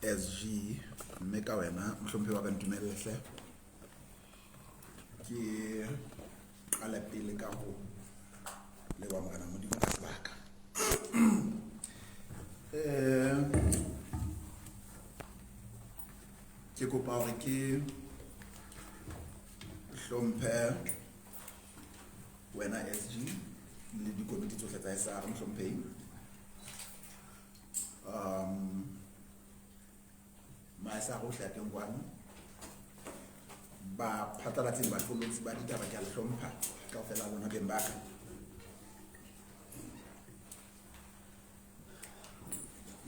SG mme ka wena mohlomphehi wa ka ntumelle hle ke qala pele ka ho le wa morena modimo ka sebaka ke kopa hore ke hlomphe wena SG le dikomiti tsohle tsa SR mohlomphehi maesa go hla teng kwana ba phatlalatseng batlolotsi ba ditaba ke a le hlompha kaofela lona beng ba ka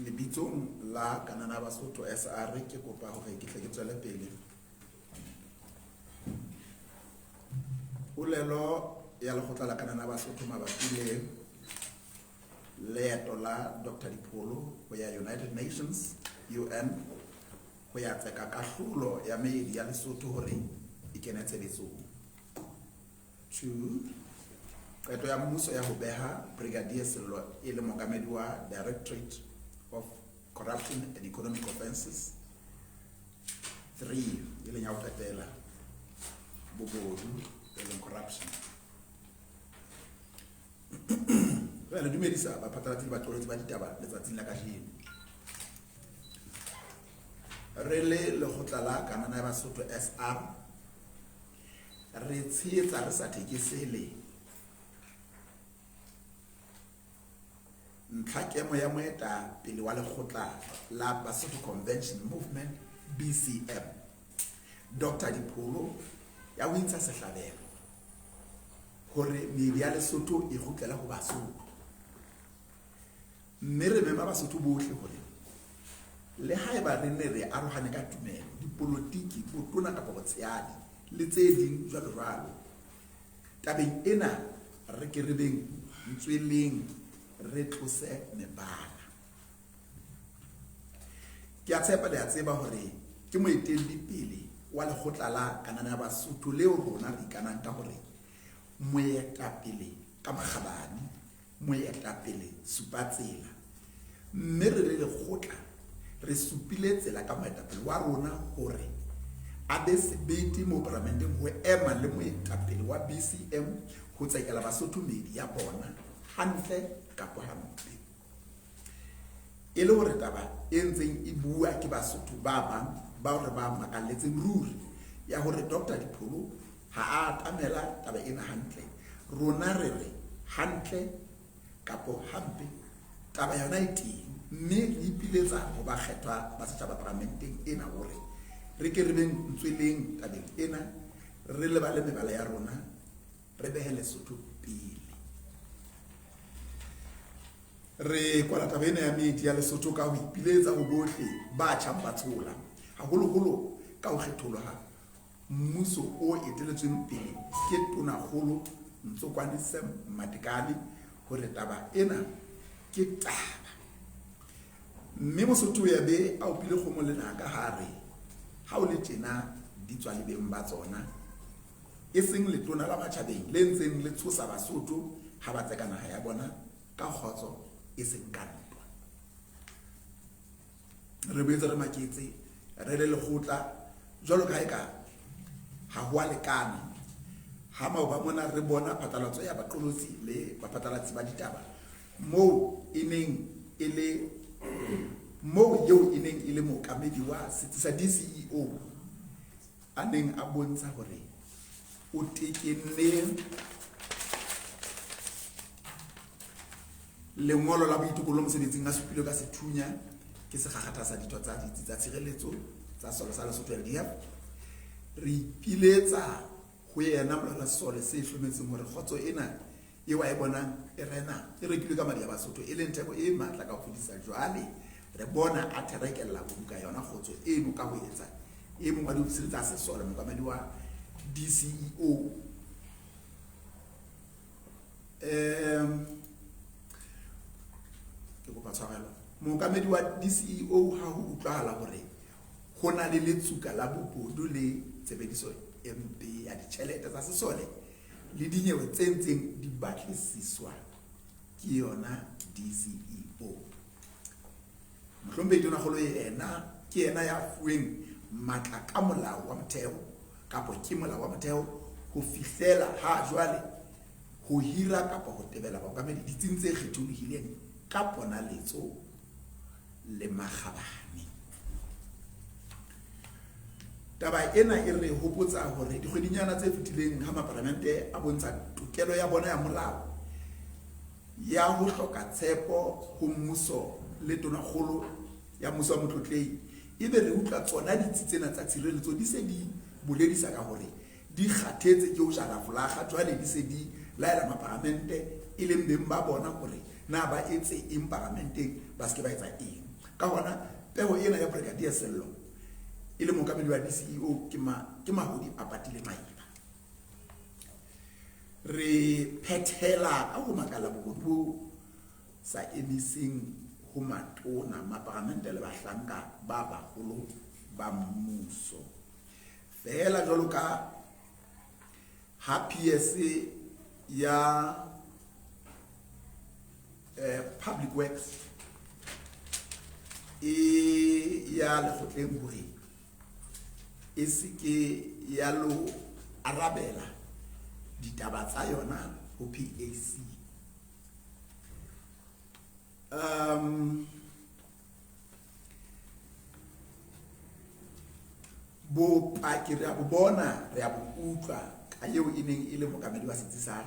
lebitsong la Kanana Basotho SR ke kopa hore ke tle ke tswele pele ulelo ya lekgotla la Kanana Basotho mabapi le leeto la Dr. Dipholo ho ya United Nations UN ho ya tseka kahlolo ya meedi ya Lesotho hore e kene tshebetsong. 2 qeto ya mmuso ya ho beha Brigadier Sello e le mookamedi wa Directorate of Corruption and Economic Offences. 3 e leng ya ho qetela bobodu e leng corruption. Re dumedisa ba phatlalatsi ba tolotsi ba ditaba letsatsing la kajeno. Re le lekgotla la Kanana Basotho SR re tshehetsa re sa thekesele ntlhakemo ya moeta pele wa lekgotla la Basotho Convention Movement BCM Dr. Dipholo ya ho intsha sehlabelo hore meedi ya Lesotho e kgutlela ho Basotho, mme re mema Basotho bohle hore le haeba re ne re arohane ka tumelo dipolotiki botona kapa botshehadi le tse ding jwalo jwalo, tabeng ena re ke re beng ntsweleng re tlose mebala. Ke a tshepa le a tseba hore ke moetelli pele wa lekgotla la Kanana Basotho leo rona re ikanang ka hore moetapele ka makgabane, moetapele supatsela, mme re le lekgotla re supile tsela ka moetapele wa rona hore a be sebete mo parlamenteng ho ema le moetapele wa BCM ho tsekela Basotho meedi ya bona hantle kapa hampe, e le hore taba e ntseng e bua ke Basotho ba bang ba hore ba makalletseng ruri ya hore Dr. Dipholo ha a tamela taba ena hantle. Rona re re hantle kapa hampe taba yona e teng, mme re ipiletsa ho ba kgethwa ba setjhaba parlamenteng ena hore re ke re beng ntsweleng tabeng ena, re lebale mebala ya rona, re behe Lesotho pele. Re kwala taba ena ya meedi ya Lesotho ka ho ipiletsa ho bohle ba tjhang ba tshola, haholoholo ka ho kgetholwa mmuso o eteletsweng pele ke Tonakgolo Ntsokwane Sam Matekane hore taba ena ke taba, mme Mosotho ya be a opile kgomo lena ka hare ha o le tjena di tswa lebeng ba tsona, e seng letona la matjhabeng le ntseng le tshosa Basotho ha ba tseka naha ya bona ka kgotso e seng ka ntwa. Re boetse re maketse re le lekgotla jwalo ka eka ha ho a lekana ha maoba mona re bona phatlalatso ya baqolotsi le baphatlalatsi ba ditaba moo eo e neng e le mookamedi wa setsi sa DCEO a neng a bontsha hore o tekenne lengolo la boitokolo mosebetsing a supilwe ka sethunya ke sekgakgatha sa ditho tsa ditsi tsa tshireletso tsa solo sa Lesotho LDF. Re ipiletsa ho yena molalasole se hlometseng hore kgotso ena eo a e bonang e rena e rekilwe ka madi ya Basotho e leng theko e matla ka ho fedisa. Jwale re bona a therekella buka yona kgotso eno ka ho etsa e mong wa diofisiri tsa sesole mookamedi wa DCEO ke kopa tshwarelo. Mookamedi wa DCEO ha ho utlwahala hore ho na le letsuka la bobodu le tshebediso e mpe ya ditjhelete tsa sesole le dinyewe tse ntseng di batlisiswa ke yona DCEO. Mohlombe Tonakgolo yena ke ena ya fueng matla ka molao wa motheo kapo ke molao wa motheo ho fihlela ha jwale ho hira kapo ho tebela baokamedi ditsing tse kgetholohileng ka ponaletso le makgabane. Taba ena e re hopotsa hore dikgwedinyana tse fetileng ha maparlamente a bontsha tokelo ya bona ya molao ya ho hloka tshepo ho mmuso le tonakgolo ya mmuso wa motlotlehi, ebe re utlwa tsona ditsi tsena tsa tshireletso di se di boledisa ka hore di kgathetse ke ho jara folaga, jwale di se di laela maparlamente e leng beng ba bona hore na ba etse eng parlamenteng, ba se ke ba etsa eng. Ka hona peo ena ya Brigadier Sello e le mookamedi wa DCEO ke mahodi a patile maiba. Re phethela ka ho makala bobodu bo sa emiseng ho matona maparlamente le bahlanka ba baholo ba mmuso. Fela jwalo ka ha PS ya Public Works ya lekgotleng hore e se ke ya lo arabela ditaba tsa yona ho PAC. Bopaki re a bo bona, re a bo utlwa ka eo e neng e le mookamedi wa setsi sa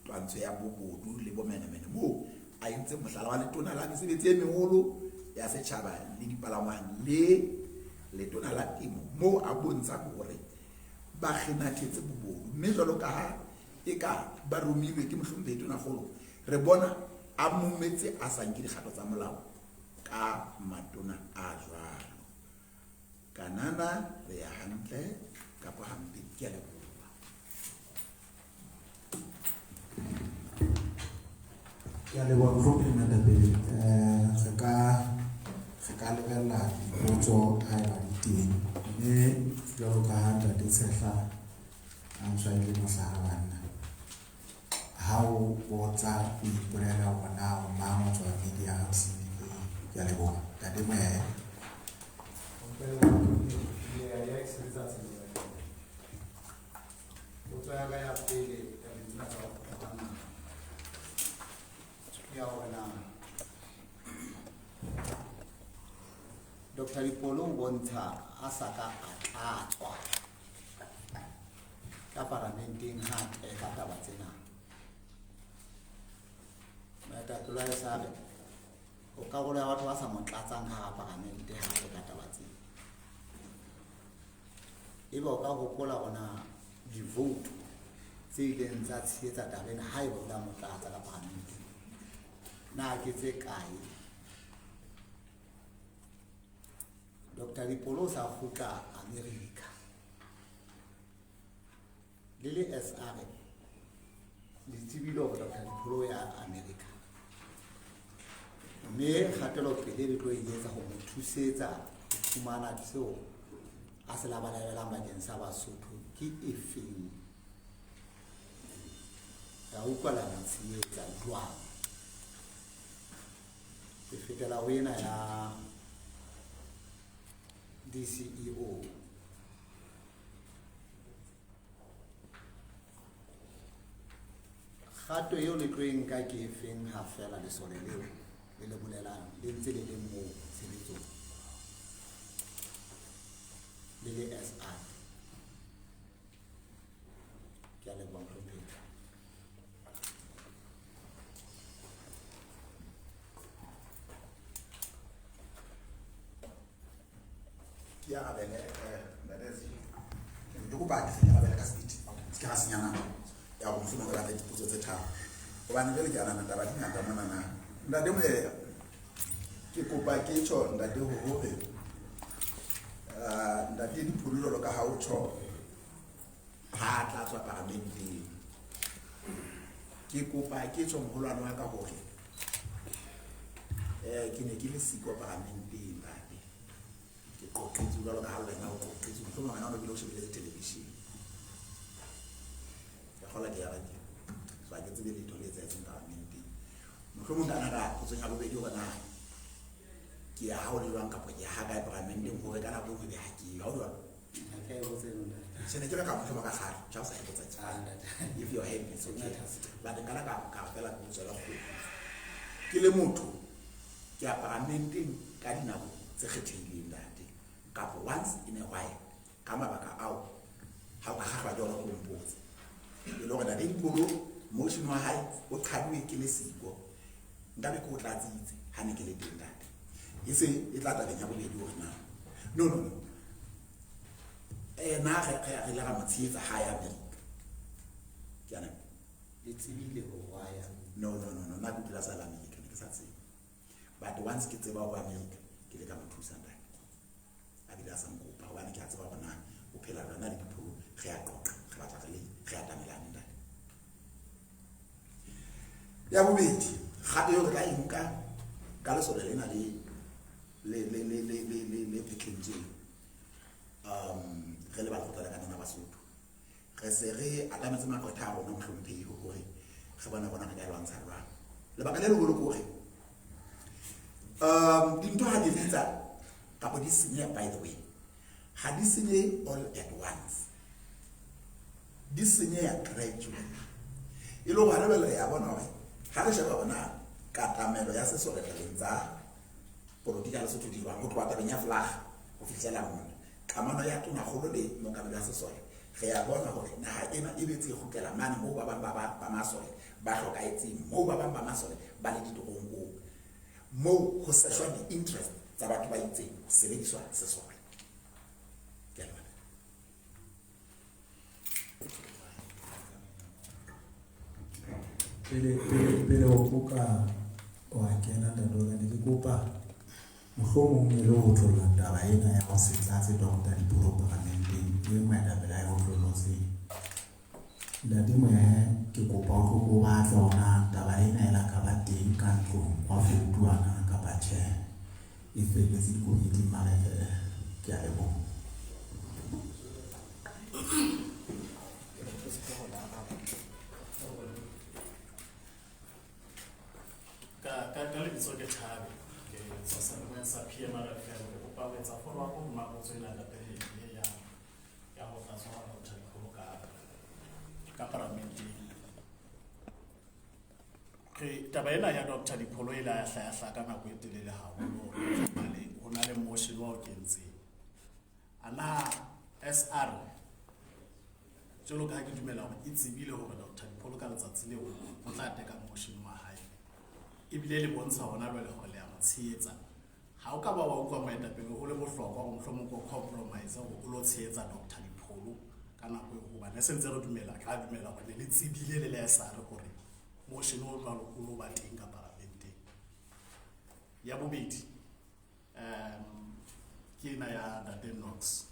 twantsho ya bobodu le bomenemene moo a entse mohlala wa letona la mesebetsi e meholo ya setjhaba le dipalangwang le letona la temo moo a bontsha hore ba kgenathetse bobodu, mme jwalo ka ha e ka ba romilwe ke mohlomphedi tonakgolo, re bona a mometse a sa nke dikgato tsa molao ka matona a jwalo. Kanana re ya hantle kapa hampe ke a leboha. Ke a leboha mohlomphedi Mandapedi. Re ka lebella dipotso ha eba di teng, mme jwalo ka ha Ntate Tshehla a ntshwaile mohlaha banna, ha o botsa o ipolela hore na o mang o tswa media RCD. Ke a leboha Ntate Moyaya. Dr. Lipolo bontsha a sa ka a tlatswa ka parlamenteng hape ka taba tsena. Moetapele wa Esale o karolo ya batho ba sa mo tlatsang ka hara parlamente hape ka taba tsena. Ebe o ka hopola ona di-vote tse ileng tsa tshehetsa taba ena haeba o la mo tlatsa ka parlamente, na ke tse kae? Dr. Lipolo sa kgutla America le le SR le tsebile hore Dr. Lipolo ya America, mme kgatelopele le tlo e etsa ho mo thusetsa ho fumana tseo a se labalabela bakeng sa Basotho ke efeng. Ra utlwa la ntshietsa jwang e fetela ho ena ya DCEO. Kgato eo le tlo e nka ke efeng ha fela lesole leo le le bolelang le ntse le le moo tshebetsong le le SR? Ke a leboha mohlomphedi. Ke a bele Ndadezi ke go ba ke a bele ka speed ke ga senyana ya go mfuna ka le dipotso tse tharo gobane le ke ana taba di ngata mona na Ndade Moyaya ke kopa ke tsho Ndade ho hore Ndade Dipholo ka ha o tsho ha tla tswa parlamenteng, ke kopa ke tsho moholwane wa ka hore ke ne ke le siko parlamenteng Ndade ke qoqetse jwalo ka ha wena o qoqetse mohlomong wena o le o shebile television ya gola ke ya radio so ke tsebe letho le etseng parlamenteng mohlomong kana ka go tsenya bobedi hore na ke ke ya hao le jwang kapo ke ha kae paramenteng hore ka nako e be ha ke ha o jwang sene ke ka mo ka gare tja sa e botsa tsana if you are happy so okay ba de kana ka fela go tsela go ke le motho ke a paramenteng ka dinako tse kgethileng date kapo once in a while ka mabaka ao ha o ka gagwa jona go mpotsa e lo gona ding polo motion wa hae o qhadwe ke le siko ndabe ko tlatsitse ha ne ke le teng date e se e tla ta lenya bobedi hore na no na re la ga motsietsa ha ya America ke ana le tsebile go waya no na go dira sala America ke sa tsebe but once ke tseba go America ke le ka mo thusa ndake a bila sa ngopa wa ne ke a tseba bona o phela rona le dipholo ge a qoqa ge ba tla le ge a tamelane ndake ya bobedi gape yo re ka inka ka le sole lena le petlenje re le ba tlotla ka nna Basotho re se re atametse makgotha a rona mohlomphei hore ge bona bona ka lwantsha rwa le baka le le go gore dintho ha di fetsa kapo di senya by the way ha di senye all at once di senya gradually e lo ga re ya bona hore ha re sheba bona katamelo ya sesole tsa political Lesotho di ba go twa tabeng ya flag go fihlela mona kamano ya tona golo le mo ka ba sesole ge ya bona hore naha ena e betse go tlela mane mo ba ba masole ba hlokaetseng mo ba ba masole ba le ditorongo mo go seshwa di interest tsa batho ba itseng sebediswa sesole ke lwana pele o buka o a kena ndadora ne ke kopa mohlomong e le ho tlola taba ena ya go se tlatse Dr. Dipholo paramenteng le moetapele ya go tlolose ntate moe ke kopa ho go batla ona taba ena e la ka ba teng ka ntlong wa futuana ka ba tjhe e felletse komiti mare ke a leboha ka le bitso ke Thabi ke sa sa PMRFM ke kopa go etsa follow up mo go tsena ka pele ya go tla tswa go Dr. Dipholo ka paramenteng ke taba ena ya Dr. Dipholo e la ya hlaya ka nako e telele haholo ho na le motion wa o kentseng ana SR jolo ka ke dumela hore e tsebile hore Dr. Dipholo ka letsatsi leo o tla teka motion wa hae e bile le bontsha hona le go le a motsheetsa ha o ka ba wa utlwa moetapele ho le bohlokwa go mohlomong go compromise go lo tsheetsa Dr. Dipholo ka nako e go ba ne sentse re dumela ka dumela go le tsebile le SR gore motion o tla lo ba teng ka paramenteng ya bobedi ke na ya Dr. Knox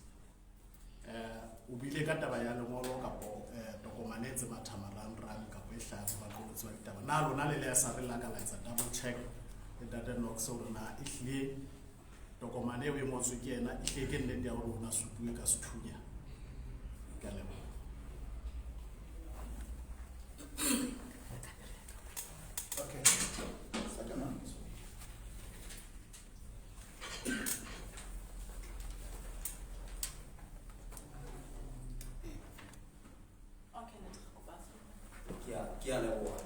o bile ka taba ya lengolo kapo tokomane tse mathamarangrang kapo e hlaya ba tlo tswa ditaba na lona le le sa re la ka la tsa double check le Dr. Knox o rena e hle tokomane e ngotswe ke ena e hle ke nnete ya hore ona supuwe ka sethunya ka lebo okay sakana ke a leboha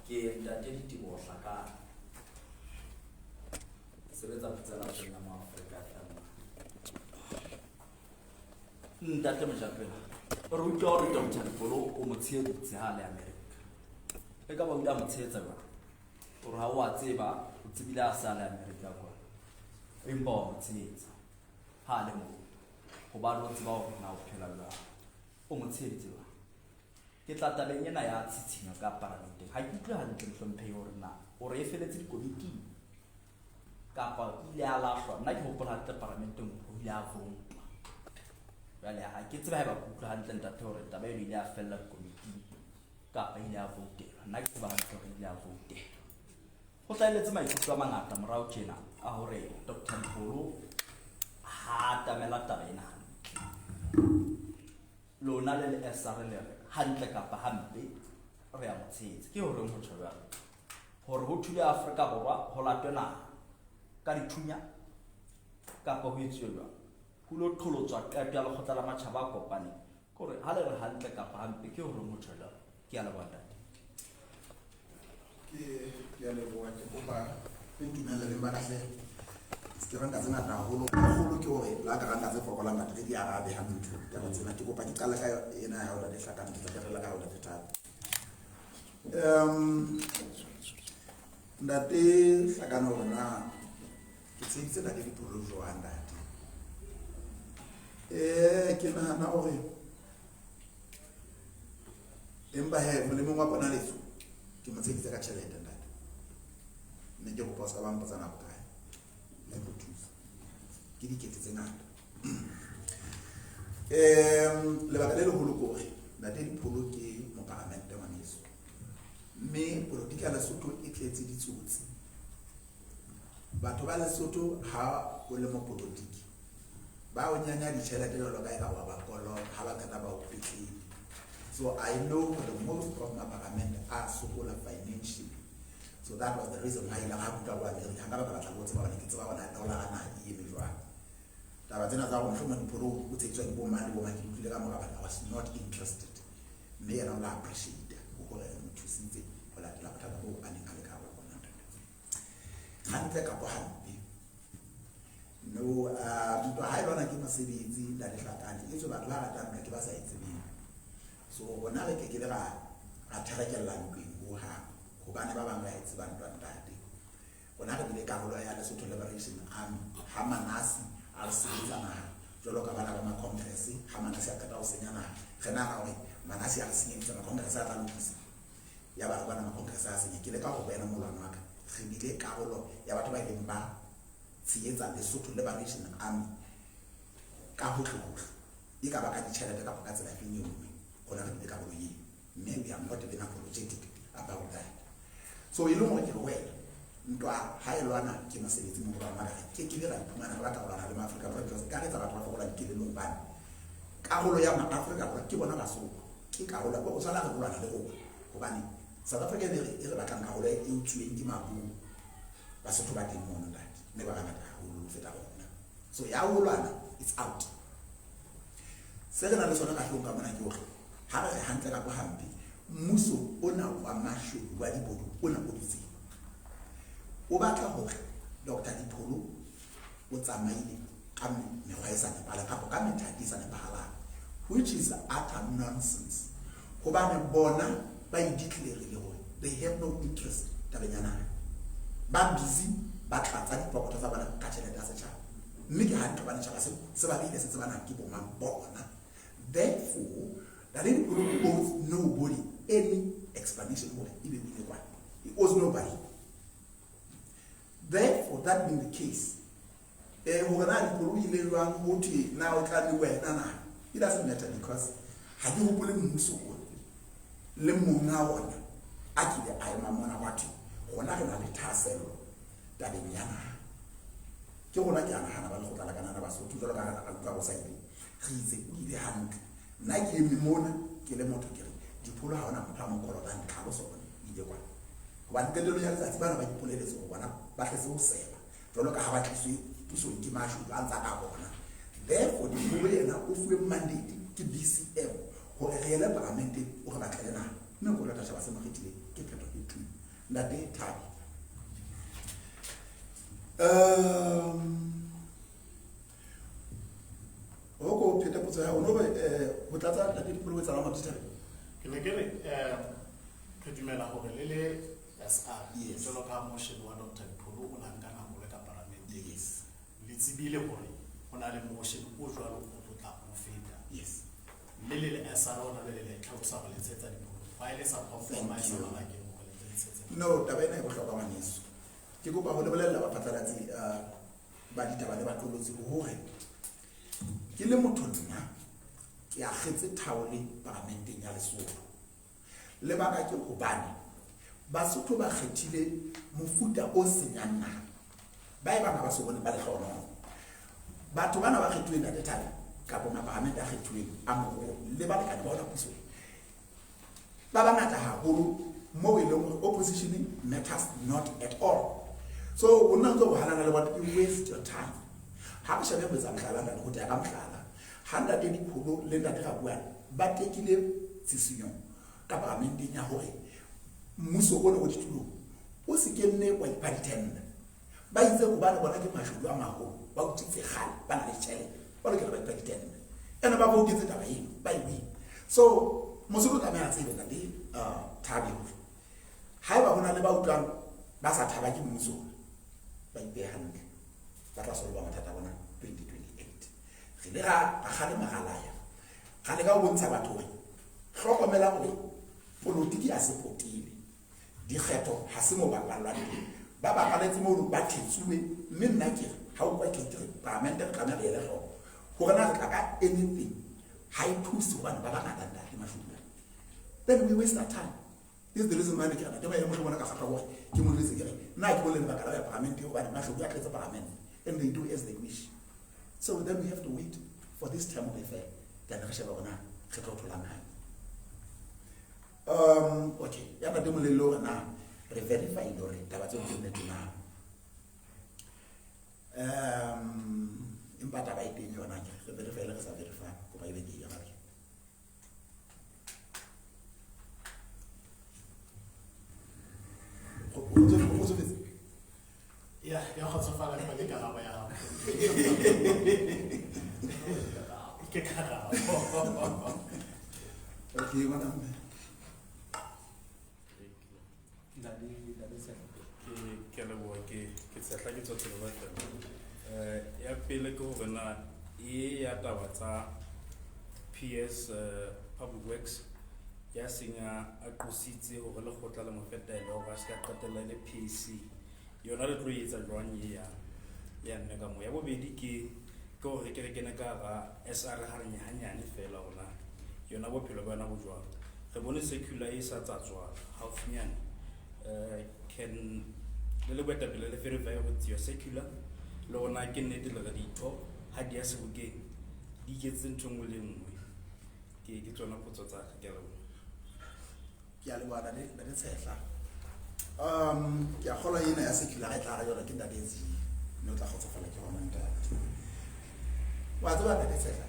ke ntate Diteboho Hlakana sebetsa pitsana tsena mo Afrika ntate Mojapela re utlwa hore Dr. Dipholo o motshehetsi ha le America e ka ba o motshehetsa ba gore ha o a tseba o tsebile a sa le America kwa empa o motshehetsa ha le mo go ba lo tseba hore na o phela la o motshehetsi ba ke tla tabeng ena ya tshitshinyo ka paramenteng ha ke utlwe hantle mohlomphehi hore na o re e feletse dikomiting kapa ile a lahlwa nna ke hopola hantle paramenteng ho ile a vouta jwale ha ke tseba haeba ke utlwe hantle ntate hore taba eno ile a fella dikomiting kapa ile a voutelwa nna ke tseba hantle hore ile a voutelwa go tlaeletse maikutlo a mangata morao tjena a hore Dr. Dipholo ha tamela taba ena hantle lona le SR le hantle kapa hampe re ya motshehetsi ke hore ho tshwara hore ho thule Afrika Borwa ho latwe naha ka dithunya kapa ho etsuwa jwang ho lo qholotswa qeto ya lekgotla la matjhaba a kopaneng kore ha le re hantle kapa hampe ke hore motho jwalo ke ya leboha ntate ke a leboha ke kopa le ntumelele ba kahle ke ranga tsena haholo ke hore la ka ranga tse fokolang ntate ke di arabe ha ntho ya tsena ke kopa ke qala ka ena ya hore le hlakana ke tla rela ka hore le thata ntate hlakana hore na ke tsebitse ntate dipolo jwang ntate ke nahana hore empa he molemo wa bona letso ke mo tsheditse ka tjhelete ntate ne ke go posa ba mpotsa na bokae le go thusa ke dikete tse ngata lebaka le leholo ke hore ntate dipolo ke moparamente wa meso mme politika ya Lesotho e tletse ditsotsi batho ba Lesotho ha o le mopolotiki ba o nyanya ditjhelete jwalo ka eka wa bakolo ha ba kana ba o fitlhile. So I know the most of my parliament are sokola financially. So that was the reason why I have to go and I have to go to the kids about a dollar and a year before. That was another one from the Puru, who takes one woman, I was not interested. May I not appreciate it. To see it, but I love to go and I can't go on. Can't take up a hand. No, I don't give a city that is like it's about that time that was a so when I get a terrible language, who have Kubana rights, one daddy. When I get a Kahola, I had a sort of liberation, Hamanasi, Al-Sizana, Jolokabana Congress, Hamanasi Katao Senana, Renari, Manasi Al-Singing to the Congress at Lucas. Yabana Congress, Kileka, Benamulanaka, Ribile Carolo, Yabatwa Limba, Sieza, the Soto Liberation Army, Kahutu, Ikabaka Charity Kapaka, like you. Maybe I'm not even apologetic about that. So you know what you're aware. Ndwa haelwana ke masebetsi mo ba mara ke ra iphumana ba ka bona le Africa because ka retsa batho ba fokola dikele lo bana karolo ya ma Africa ke bona ba so ke karolo go sala go bona le go gobane South Africa e re ba kan karolo e utsweng ke mabu ba se ba teng mo nna ne ba ngata go feta bona so ya ulwana it's out se re na le sona ka hlonga mona ke hore ha re hantle ka go hampi mmuso ona wa masho wa dibodo ona o ditse o batla hore Dr. Dipolo o tsamaile ka mekgwa e sa nepala kapo ka methati e sa nepala which is utter nonsense hobane bona ba ideclare hore they have no interest tabenyana ba busy ba tlatsa dipokotho tsa bona ka tšhelete ya setšhaba mme ke hantle ba setšhaba se ba bile se tsebana ke bo mang bona therefore that Dipolo owes nobody any explanation for it even with one he owes nobody. Therefore, that being the case, it doesn't matter because had you put him so good, Lemuna actually, I am a monawati, or not a tassel that in Yana. Kiolagana Hanabalana was to the Gavosai. He's a hand. Nike Mimona, Kilemoto, Dipula on a Pamoko and Carlos in the one. One good that's one of the police or one but as all say, to look how I see to so Dimash answer our honor. Therefore, the way and if we mandate to BCM or a real parliament or a Canada, no good as I was immediately kept it to that day time. Okay, Peter puts a what that people with around the time. Could you make a whole lily? Yes. Jolo ka motion wa Dr. Dipolo o la nkana go le ka parliament. Yes. Le tsibile gore ona le motion o jwalo o tla o feta. Yes. Le le SR ona le tlhalosa go le tsetsa Dipolo. Fa ile sa compromise la ke go le tsetsa. No, tabena e bohlokwa maneso. Ke kopa ho lebella ba phatlalatsi ba ditaba le batlolotsi hore ke le motho nna ke a khetse thaole parlamenteng ya Lesotho. Le baka ke go bana Basotho ba kgethile mofuta o senyang naha ba e bana ba se bone ba le hlono batho bana ba kgethuweng ka tetale ka bona parlament a kgethuweng a mo le ba lekane ba ona puso ba bangata haholo mo e leng opposition matters not at all So o nna ntse go halana le what you waste your time. Ha ke shabe botsa mhlala nda go tya ka mhlala. Handa te dipholo le nda ga bua ba tekile tsisiyo ka parlamenteng ya hore mmuso o ne o ditulo o se ke nne wa ipatenda. Ba itse go bana bona ke mashudu a maholo ba o tsitse gale ba na le tshele ba le ke ba ipatenda. Ena ba bo kitse taba eno ba iwi. So mosolo ka me a tsebe ka di tabi. Ha ba bona le ba utlwang ba sa thaba ke mmuso ba ipehantle ba tla solwa mathata bona 2028 re le ga gale magalaya ga le ka go bontsha batho we hlokomela gore politiki a se potile dikgetho ha se mo ba balwane ba ba paletse mo ba thetsuwe mme nna ke ha o kwa ke parliament re kana le le go rena re ka anything high push one ba ba ngata ndale mashudu then we waste our time. This is the reason why we can't. Don't you want to go to you will listen. Now you will in the parliament. You want to show you the parliament, and they do as they wish. So then we have to wait for this term of affair. Then we shall go now. Okay. Yeah, but we will lower now. Verify the rate. That's what we need to now. Impact about it. You want to verify. Let's verify. Come on, you ya kgotsofala ka le karabo ya hao ke karabo okay mana ke leboa ke tsetla ke tsotselo ba ya pele ke gore na ya taba tsa PS Public Works ya senya a qositse gore le gotla le mofetelo ga se ka qetella le PC yona le tlo etsa jwang ya nne ka mo ya bobedi ke gore ke re kene ka ga SR ha re nyanyane fela ona yona bophelo bona bo jwang re bone secular e sa tsatswa haufinyane can le beta pele le verify go tio secular le ona ke nnete le ga ditho ha di ya se bokeng di ketse ntongwe le nngwe ke tsona potso tsa ka ke ya le bana le tshehla ya khola ina ya secular e tla ga yona ke nda dezi no tla khotsofala ke hona nta wa tsaba le tshehla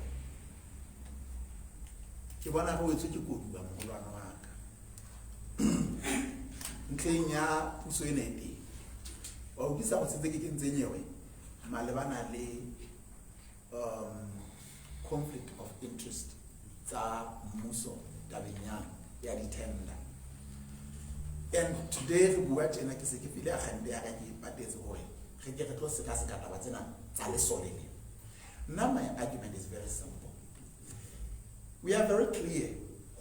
ke bona go etse ke kodu ba mogolwana wa ka ntleng ya puso ene ete wa o kisa go setse ke ntsenyewe malebana le conflict of interest tsa mmuso tabenya ya ditenda. And today we watch and I can say if you are handing but there's a way. Get a close to us now my argument is very simple. We are very clear.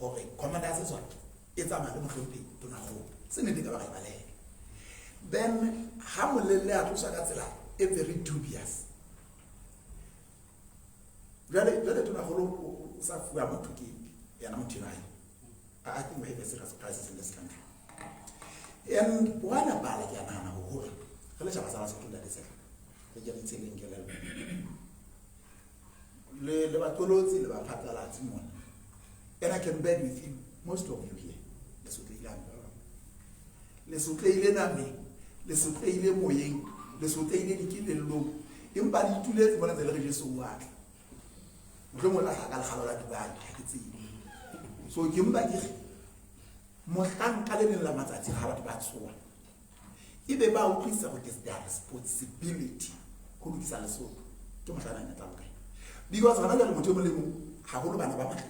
Okay, commanders is what? It's a man to know. Then Hamulele is very dubious. Really to know we are not to give. I think we have a serious crisis in this country. And one about it, Yana, who let's have us to that. The getting telling Le Batolozi, Le Patala, Timon. And I can bet with you, most of you here, the Sutaylan. Le Sutaylan me, the Sutaylan Moying, the Sutaylan Kill Low, Imbadi to let one of the religious work. Romola Halala to buy, I can see. So Gimbadi Mohan Kalin la Matati Harat Batsua. If they bow please what is their responsibility, who is also to Matana. Because another Motomolimu, Hakulabama,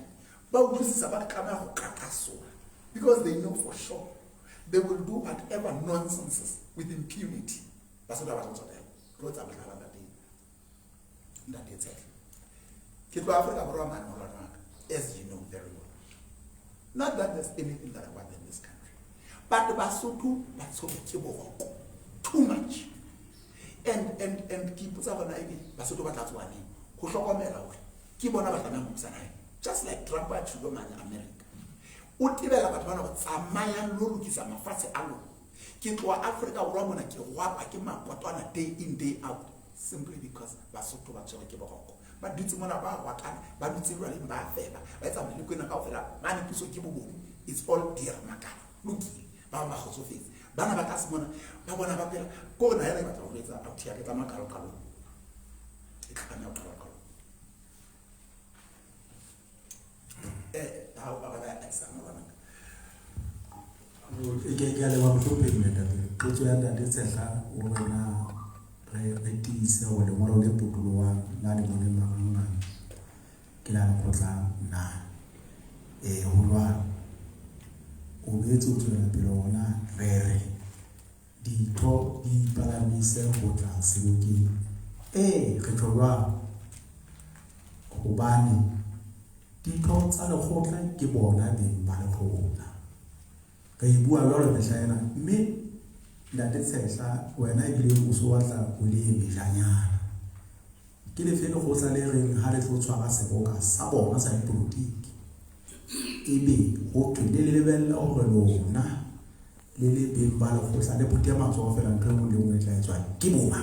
bow please about Kama Kakaso. Because they know for sure they will do whatever nonsense with impunity. That's what I was also there. What's up that is it. Kitu Africa Roman as you know very well. Not that there's anything that I want in this country. But the Basutu, that's so too much. And keep us up an idea. Basutu, that's one name. Kushokomela, keep on about Musana. Just like Trump had to go in America. Utibela Batana, Samayan Lukisa, Mafasi Alu. Kitwa Africa, Romana, Kiwapa, Kima, Potana, day in, day out. Simply because Basutu was Kiboko. But do you want about what I'm, but do you really bad favor? Let's have a look at that. Many people, it's all dear Maka. Look, Mama Hosofis. bana ba ka se bona ba bona ba pela ko na yana ba tla go etsa out ya ke tsa makalo e tlhakanya o kalo how ba ba ya sa mo bana ke le wa mhlophe mmeta potso ya ntate Tshehla o rena re tiise go le ngolo le potoloang la le bone marang ke la go tla na ho lwa o betse o tswela pele ona re ditho di palamise go tla sebokeng re tloba hobane ditho tsa lekgotla ke bona beng ba lekgotla ka e bua jwalo mehlaena mme ntate Tshehla wena e bile o so batla o le mehlanyana ke le fele go tla le reng ha le tlo tshwara seboka sa bona sa dipolotiki ebe go thwe le lebella gore lona le le beng ba lekgotla le putia matsogo fela ntho mo le nngwe tla etswa ke bona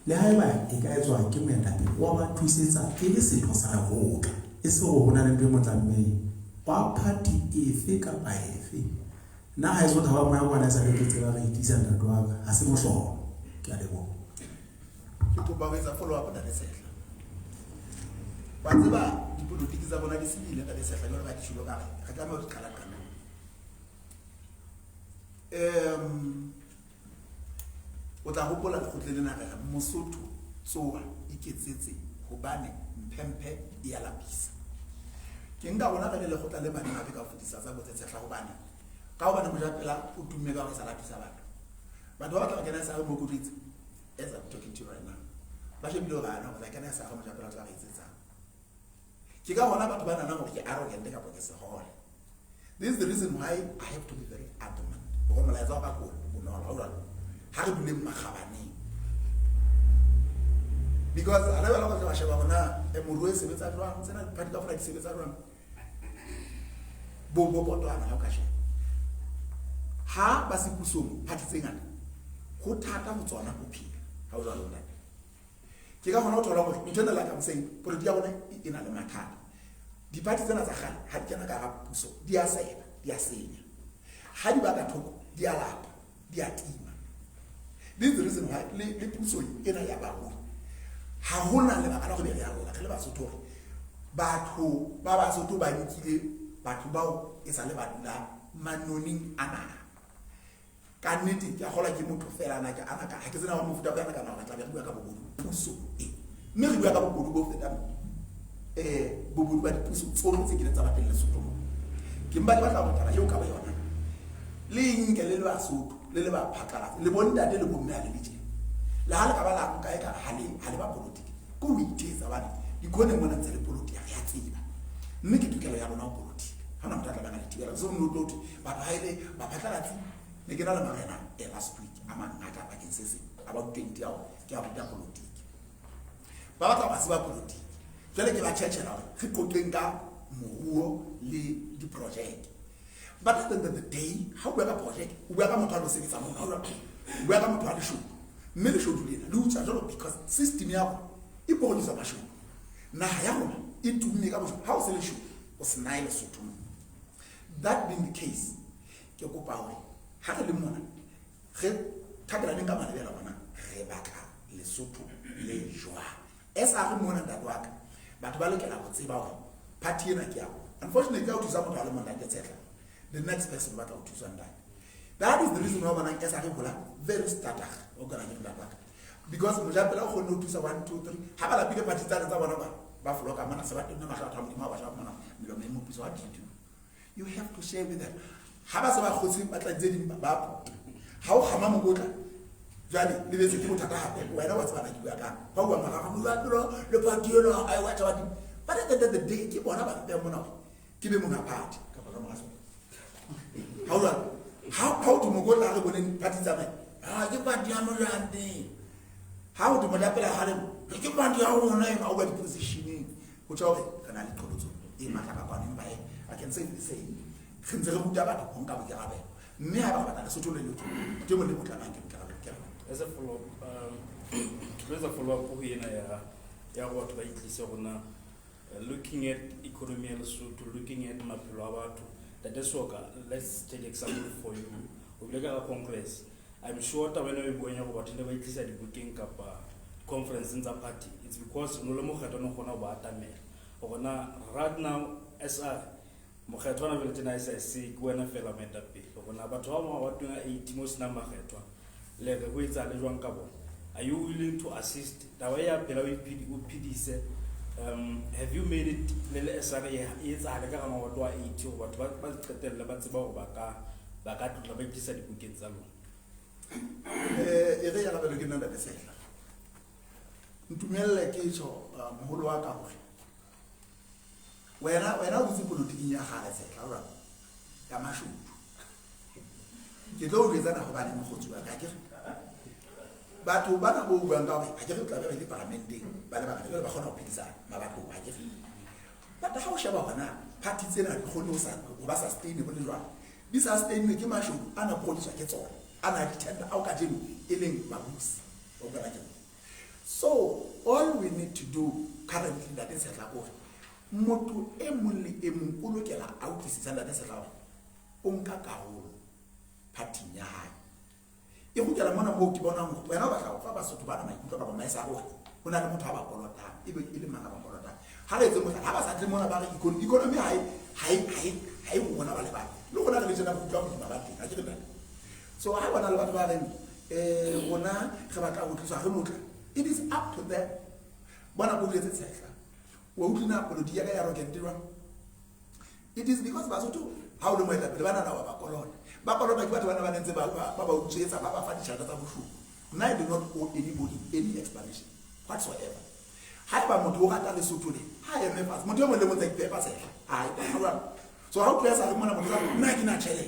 le haeba e ka etswa ke moetapele wa ba thusetsa e le setho sa lekgotla e se go bona le ntho e motlammeng wa party efe kapa efe na ha e so thaba moya bona sa le tsela re itisa ntate wa ka ha se mohlolo ke a leboha ke kopa go etsa follow up ntate Tshehla ba tseba dipolotiki tsa bona di sebile ntate Tshehla jalo ba di tshilo ka re tla mo di qala kana o tla gopola lekgotleng lena ga Mosotho tsoa iketsetse hobane mphemphe e ya lapisa ke nka bona ka le lekgotla le bana gape ka fetisa tsa botse Tshehla hobane ka ho bana mojapela o tumme ka go sa lapisa batho ba tla ba kena sa go mokuditse as I'm talking to you right now ba shebile bana ba kena sa go mojapela tla ga itsetsa ke ka bona batho ba nana gore ke arrogant ka bo ke se hole. This is the reason why I have to be very adamant go molaetsa ba go bonolo ha ha re bule magabane because a le ba go tla sheba bona e morue se betsa jwang tsena party ka fora di se betsa jwang bo potwana ha o ka she ha ba se pusong party tse ngata go thata go tsona go phila ha o jalo nna ke ka gona o thola gore ntona la ka mseng politi ya bona e na le mathata dipati tsena tsa gale ha di kena ka ga puso di a seba di a senya ha di ba ka thoko di a lapa di a tima. This is the reason why le puso ena ya ba go ha hona le ba ka go le ya rona ke le ba Sotho batho ba ba Sotho ba nkile batho bao e sa le ba dula manoning ana ka nnete ke gola ke motho fela ana ka ha ke tsena wa mofuta ka kana ka tla bua ka bobodu puso mme re bua ka bobodu bo feta bobodu ba dipuso tsone tse ke tsa bateng le Sotho ke mba ba tla botala yo ka ba yona le nke le ba Sotho le ba phakala le bonta le bomme a le dije la ha le ka ba la ka ka ha le ba politiki ko iteza bana di kone mona tsa le politiki ya tseba mme ke tukelo ya bona politiki hana motho tla bana le tibela so no loti ba baile ba phakala tsi ne ke na le marena last week ama ngata ba ke sese about 20 hours ke a buta politiki ba batla ba se ba politiki jale ke ba tshetsela re qoqeng ka moruo le di project but at the end of the day how we have a project we have a motho a sebetsa mo we have a motho a le show mme le show dile le utsa jalo because system ya go e produce ba show na ya go e tumme ka bo how se le show o se naile Sotho. That being the case ke go pa hore ha re le mona re thakela le ka manabela bona re batla le Sotho le joa esa re mona ntatwa ka batho ba lekela go tseba hore party ena ke ya unfortunately ka o thusa motho a le mona ke Tshehla the next person batla go thusa ntate. That is the reason why bana ke sa re bola very starter o kana ke ntatwa because mojapela o gone o thusa 1 2 3 ha ba la bile party tsa bona ba floka mana se ba tenne ma tla mo ba sha mana lo me mo piso what do you have to share with them ha ba se ba khotsi ba tla tse di ba ha o gama mogotla jale le betse ke bothata hape wena wa tsana ke bua ka ba bua mara ga bua tlo le party yo I watch what but at the end of the day ke bona ba be mona ke be mona party ka ba mo gaso how do mogotla re bone party tsa me ke party ya mo jande how do mo lapela ha le ke party ya rona e ba o ba di positioning go tswa re kana le qolotso e matla ka kwana ba I can say the same khintse re buta batho go nka bo ke gabe mme ha ba batla Sotho le lotho ke mo le motla nang ke motla ke as a follow up go ena ya go batho ba itlise gona looking at economy ya Lesotho, looking at maphelo a batho that is soka let's take example for you o bile ka congress. I'm sure when we go in about the way this is booking up conference in the party. It's because no longer had no corner about right now SR Mokhetwana will tell us see Gwen Filament up. But what doing 80 most number like the ways are the are you willing to assist? The way I PD have you made it little SR is a lega on what 80 or what tell the Batsabo Baka to the big decided we get Zalo. Ere ya la belo ke nna le sehla. Ntumelle ke tso moholo wa ka hore. Wena o tsi politiking ya gale sehla ra. Ya mashudu. Ke tlo o etsa na go bana mogotsi wa ka ke. Batho ba na go buang ka hore a ke re tla be le parlamenteng ba le ba kgona go phedisa mabatho a ke. But how sheba hona party tsena di khone o ba sustainable jwa. Di sustainable ke mashudu ana produce ke tsona. So all we need to do currently that is like motu emuli emunkulu ke la out is that is like onka kaolo party nya ha e go kela mona mo ke bona mo wena ba tla fa ba sotho bana mai ka ba mai sa go hona le motho a ba kolota e be ile manga ba kolota ha le tsemo ha ba sa tle mona ba re economy hai go bona ba le ba le gona le tsena go tla go ba teng a ke re so I want to know about them. It is up to them. It is because Basutu, how do we let the banana of Bacolon? Bacolon, like what one and Baba Chase, Baba Fatisha, I do not owe anybody any explanation whatsoever. Hyper the Sutuli. I am members. Motomo lemon take papers. So how clear are the money of Nagina Chele?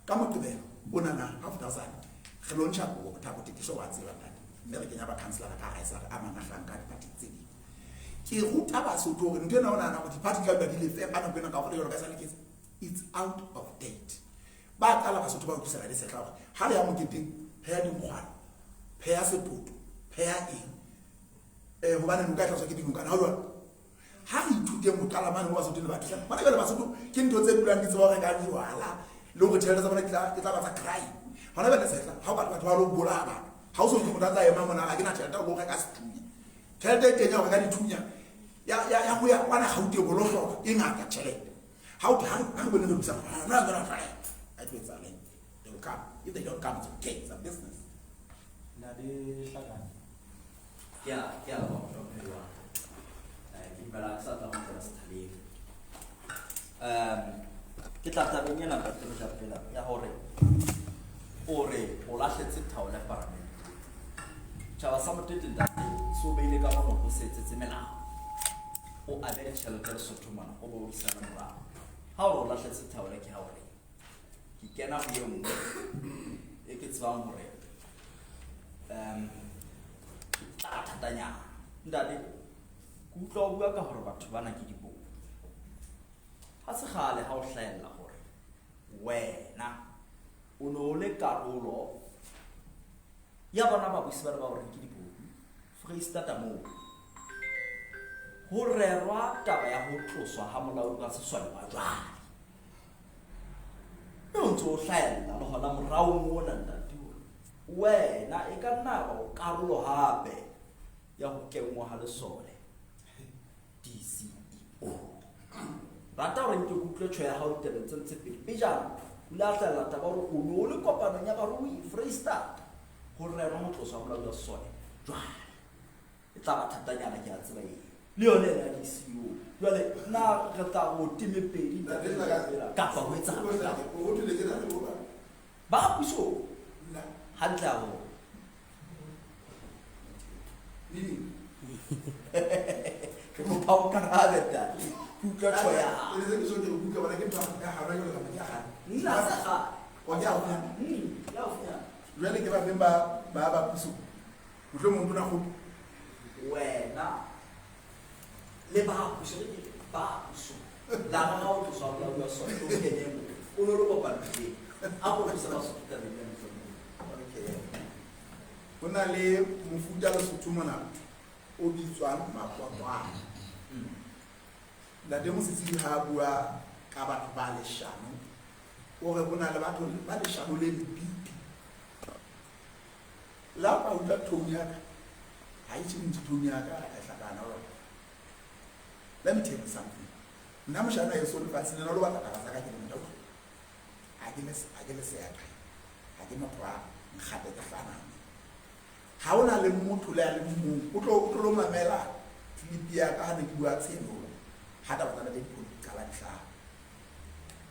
Come up to them. Bonana, half dozen. Heloncha, or Tapoti, so what's the never can have a councillor like I said, Amana Franka Party. Kirutaba Suto, and then on the particle that he lives, I'm going to cover your case. It's out of date. But Allah was about to say, I said, how am I getting pair in one, pair support, pair in. One and guys are getting Mukan. How he took them with Kalaman was doing about him. But I got a came to the grand is all I got you. Look at us like that, it's about a cry. Whenever I said, how about what Bulaba? How so you that I am I cannot tell what I asked to me. Tell the day of Ganitunia. Ya, we are one how to go in a chile. How I'm going to do something. I'm not going to try. I do something. They will come. If they don't come, it's okay. It's a business. Yeah, kita tabinya nak terus apa ya ore olah setsi tahu le parliament cawa sama tu tidak so beli kamu mau setsi mena o ada shelter sotuma o bawa sana murah how olah setsi tahu le kya ore kikena biom ikut swam ore tak tanya ndadi kutlo bua ka horbat bana kidipo Hasale how shine la hore. Wena unole karolo yabana ba bisbara ba hore kidipo. Freestata mo. Hore rwa taba ya ho tloswa ha molao ka seswali ba jwa. No ntso shine la hona morao mona ntati. Wena e ka nna ba karolo hape ya ho kenngwa ha lesole. DCEO. Rata re ntse kutlwe tshwe ya hao tebe tsentse pele pejana la tla la taba re o no le kopano ya barui Freestata ho re re motlosa ho la sone jwa e tla ba thatanyana ke a tseba e le yone la DCEO jwale na re ta go time pedi ka fa ho etsa ba puso hantle a ho ke mo pao ka rabeta kuka tsoya It is a sort of book when I get to have nna sa or ya really give a member Baba Pusu. We don't want to wena le ba puso la ba o tso la yo so to ke ne o no lo ba ke a go se ba so ka le ne okay. Kuna le mufuta lo sutumana o di tswana mapwa. La demonstration ha bua ka batho ba le shano o re bona le batho ba le shano le lepipi la ba utlwa tone ya ka ha e tshintse tone ya ka a hlakana ora let me tell you something nna moshana e so le fatshe le no lo batla ka sa ka ke mo tau a ke le se ya ka ha ke motho a nkgape ka fana ha ona le motho le a le mo o tlo mamela filipi ya ka ha ne ke bua tseno ha ta batla le dipolitika la ntla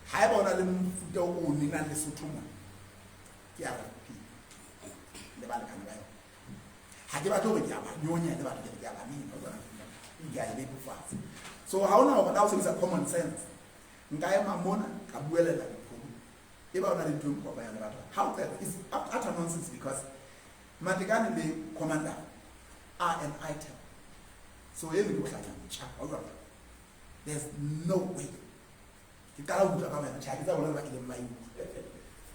ha e bona le mfuta o nna le sothuma ke a re le ba le kana ba ha ke batho ke a ba nyonya le batho ke a ba mina bona ya le bofase so ha ona go na o sebisa common sense nka e mamona ka buelela dipholo e ba ona le ntwe go ba ya le batho how that is utter nonsense because Matikane le commander are an item so every go hlanya cha wa there's no way ke kala utlwa ka wena cha ke tsa bona ba ile mai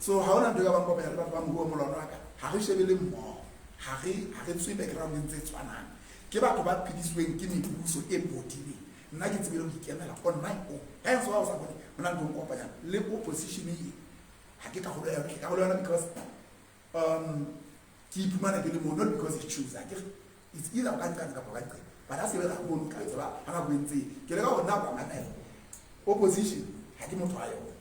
so ha ona ntwe ka ba go ba ya le batho ba mo go molwana wa ka ha re shebele mmo ha re tswe background ntse tshwanang ke batho ba phidisweng ke mebuso e bodile nna ke tsebile go ikemela on my own ha so wa sa bone bona ntwe go kopanya le opposition e ha ke ka go lwana because ke iphumana ke le mo not because he choose it's either ka ka but a se ba go mo ka tsaba ana go ntse ke le ka go nna ba manela opposition ha ke motho a yona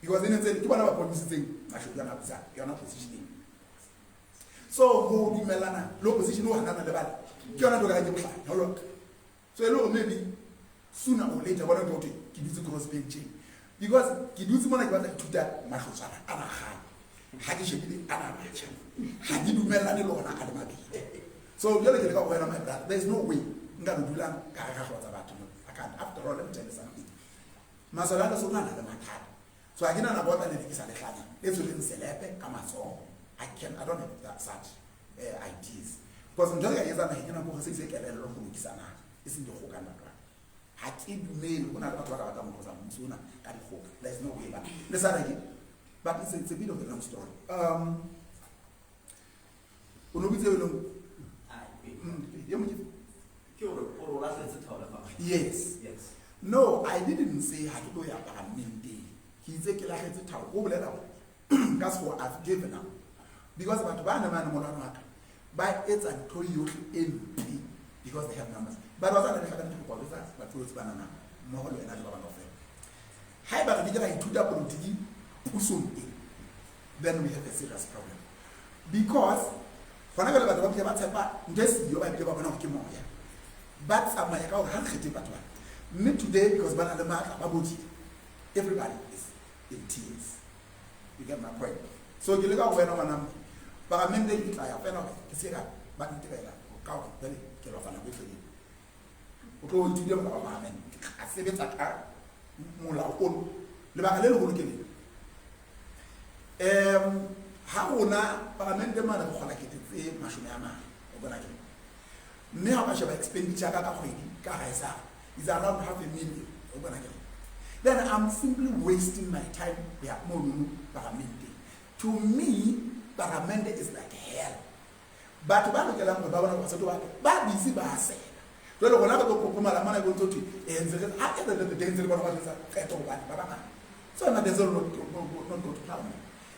because ene ntse ke bona ba promisitseng mashoda na botsa yona position so go dumelana lo position o hanana le bana ke yona doka ke botla hello so e lo maybe sooner or later bona go to ke ditse cross bench because ke ditse mona ke batla ithuta mahlotsana ana ha ke shebile ana matcha ha di dumelane le ona ka le mabidi so jole ke le ka go wena my brother there is no way nga no dula ka ga hlotsa batho I can't after all let me tell you something masalana so na le mathata so a kena na bona le dikisa le hlanya le tsole nselepe ka matsogo I don't have that such ideas because njalo ga yeza na hina go se kelelo go lokisana e se di go kana ka ha ke dumele go na le batho ba ka mo go sa mtsona ka di go there is no way ba le sa re but it's a bit of a long story yes no I didn't say ha ke go ya ba mente ke itse ke la getse thao go bolela ka se go I've given up because batho ba na mana molwana wa ka ba etsa ntho yohle empty because they have numbers but ba tsana le ka ntho go ba ba tsotsi bana na mo go le ena le ba bana fela ha ba re dira ithuta politiki pusong then we have a serious problem because fana ga le batho ba tshepa ndesi yo ba ile ba bona go ke moya but tsamaya ka gore ha khete batho ba me today because bana le matla ba botsi everybody is in tears you get my point so ke le ka go wena ngwana ba ga mende ke tla ya fela ke se ka ba ntirela ka go bele ke lo fana go tledi o tlo o ntile ba ba amen a sebetsa ka mola o le ba ga le le go lokele ha ona parlamente mana go gola ke tse mashome a mang o bona ke mme ha ba sheba expenditure ka kgwedi ka gaisa is around $500,000 o bona ke then I'm simply wasting my time ya mo parlamente to me parlamente is like hell but ba lokela go ba bona go setso ba busy ba sela jole gona ka go popomala mana go ntoti enze a ke le denze le bona ba tsa ka to ba ba so na denze no go to plan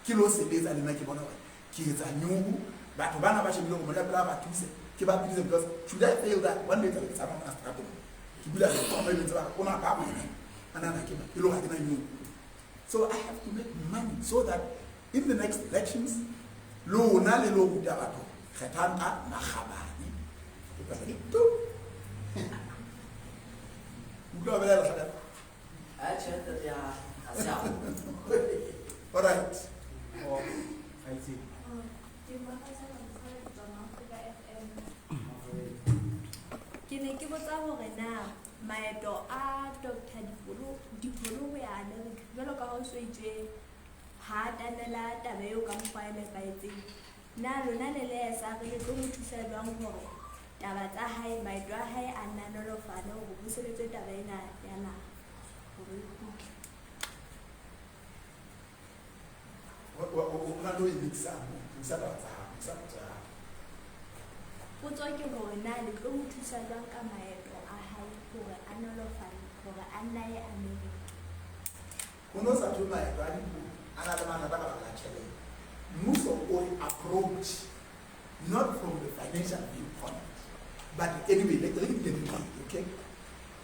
ke lo sebetsa le nna ke bona gore ke etsa nyugu batho bana ba shebile go mola pela ba thuse ke ba thuse because should I fail that one day tla ke tsama na strategy ke bula le tsama le tsaba ona ba mo ana na ke ba ke lo ga ke na nyugu so I have to make money so that in the next elections lo na le lo buta batho kgethang ka magabane ke ba le tu utlwa bela la hlaka a tsheta ya a sa all right I see. Ke ne ke botsa hore na maeto a Dr. Dipholo ho ya America jwalo ka ho so itse ha tanela tabe eo ka mokgwa e nepahetseng na lona le le sa re tlo mo thusa jwang hore taba tsa hae maeto a hae a nna nolofane hore ho sebetse taba ena ya naha hore ona lo imixa ba tsa potso ke hore na le tlo mo thusa jwang ka maeto a hae hore a nolofane hore a nna ye America Uno sa tuma ya ana le mathata ka baka la tšhelete. Mmuso o approach not from the financial viewpoint, but anyway, let me get it right, okay?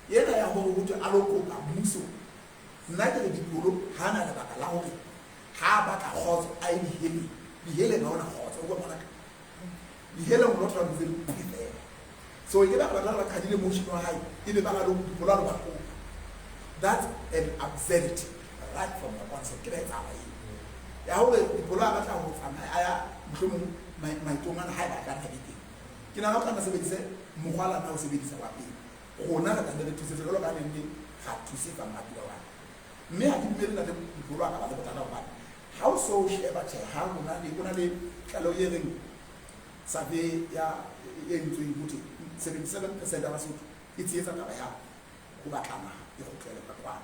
Yena ya gore go tswa a lo kopa mmuso nna ke re dipolo ha na le baka la gore ha ba ka khotso a dihele ga ona khotso o bona ka dihele mo lo tla dile dile so ke ba la khadile motion wa hae e be ba ga lo dipolo lo ba ko that's an absurdity right from the concept ke ba tsaba ya gore dipolo a ba tla go tsamaya aya mohlomong maitongana hae ba ka dite ke na ga ka sebedise mogwala na o sebedisa wa pele gona ka tla re thusetse lo ka nne ga thusetsa mabila wa mme ha di mmele na le dipolo a ka ba le botala ba how so sheba tse ha gona le tlalo ye reng sabe ya entwe ukuthi 77% ya Basotho e tsietsa taba ya go batlana e go tlele ka kwa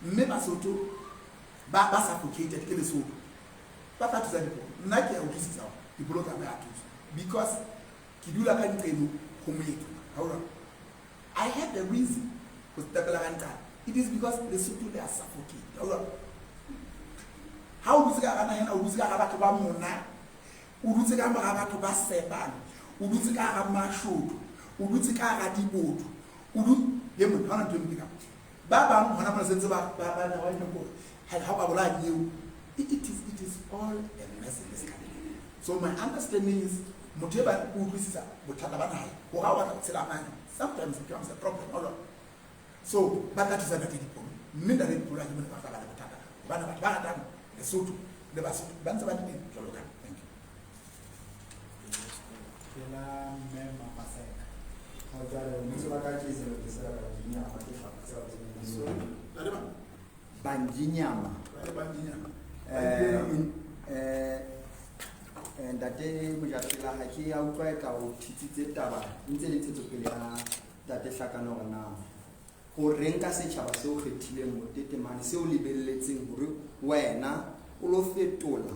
mme Basotho ba suffocated ke Lesotho ba tla thusa dipolo nna ke a utlwisisa dipolo tsa me a thusa because ke dula ka ntleno go moetlo ha I had a reason to step along. It is because Lesotho they are suffocated. How do you get a hand? How do you get a battle? Mona, who do you get a battle? Sepan, who do you get a mashood, who do you get a deboot, who do you want to make up? Baba, one of the sense of Baba, how about you? It is all a mess in this country. So my understanding is, Muteba Ubisa, Mutabana, or how I sometimes it becomes a problem. So, but that is another people. Midday Pula, the suit, the Basu, Bansaban, thank you. Banjinyama. Ntate Mojapela ha ke ya utlwa ka o thitsitse taba ntse le tsetsopele ya Ntate Hlakano rona go reng ka setšhaba se o kgethileng mo tetemane se o lebelletseng gore wena o lo fetola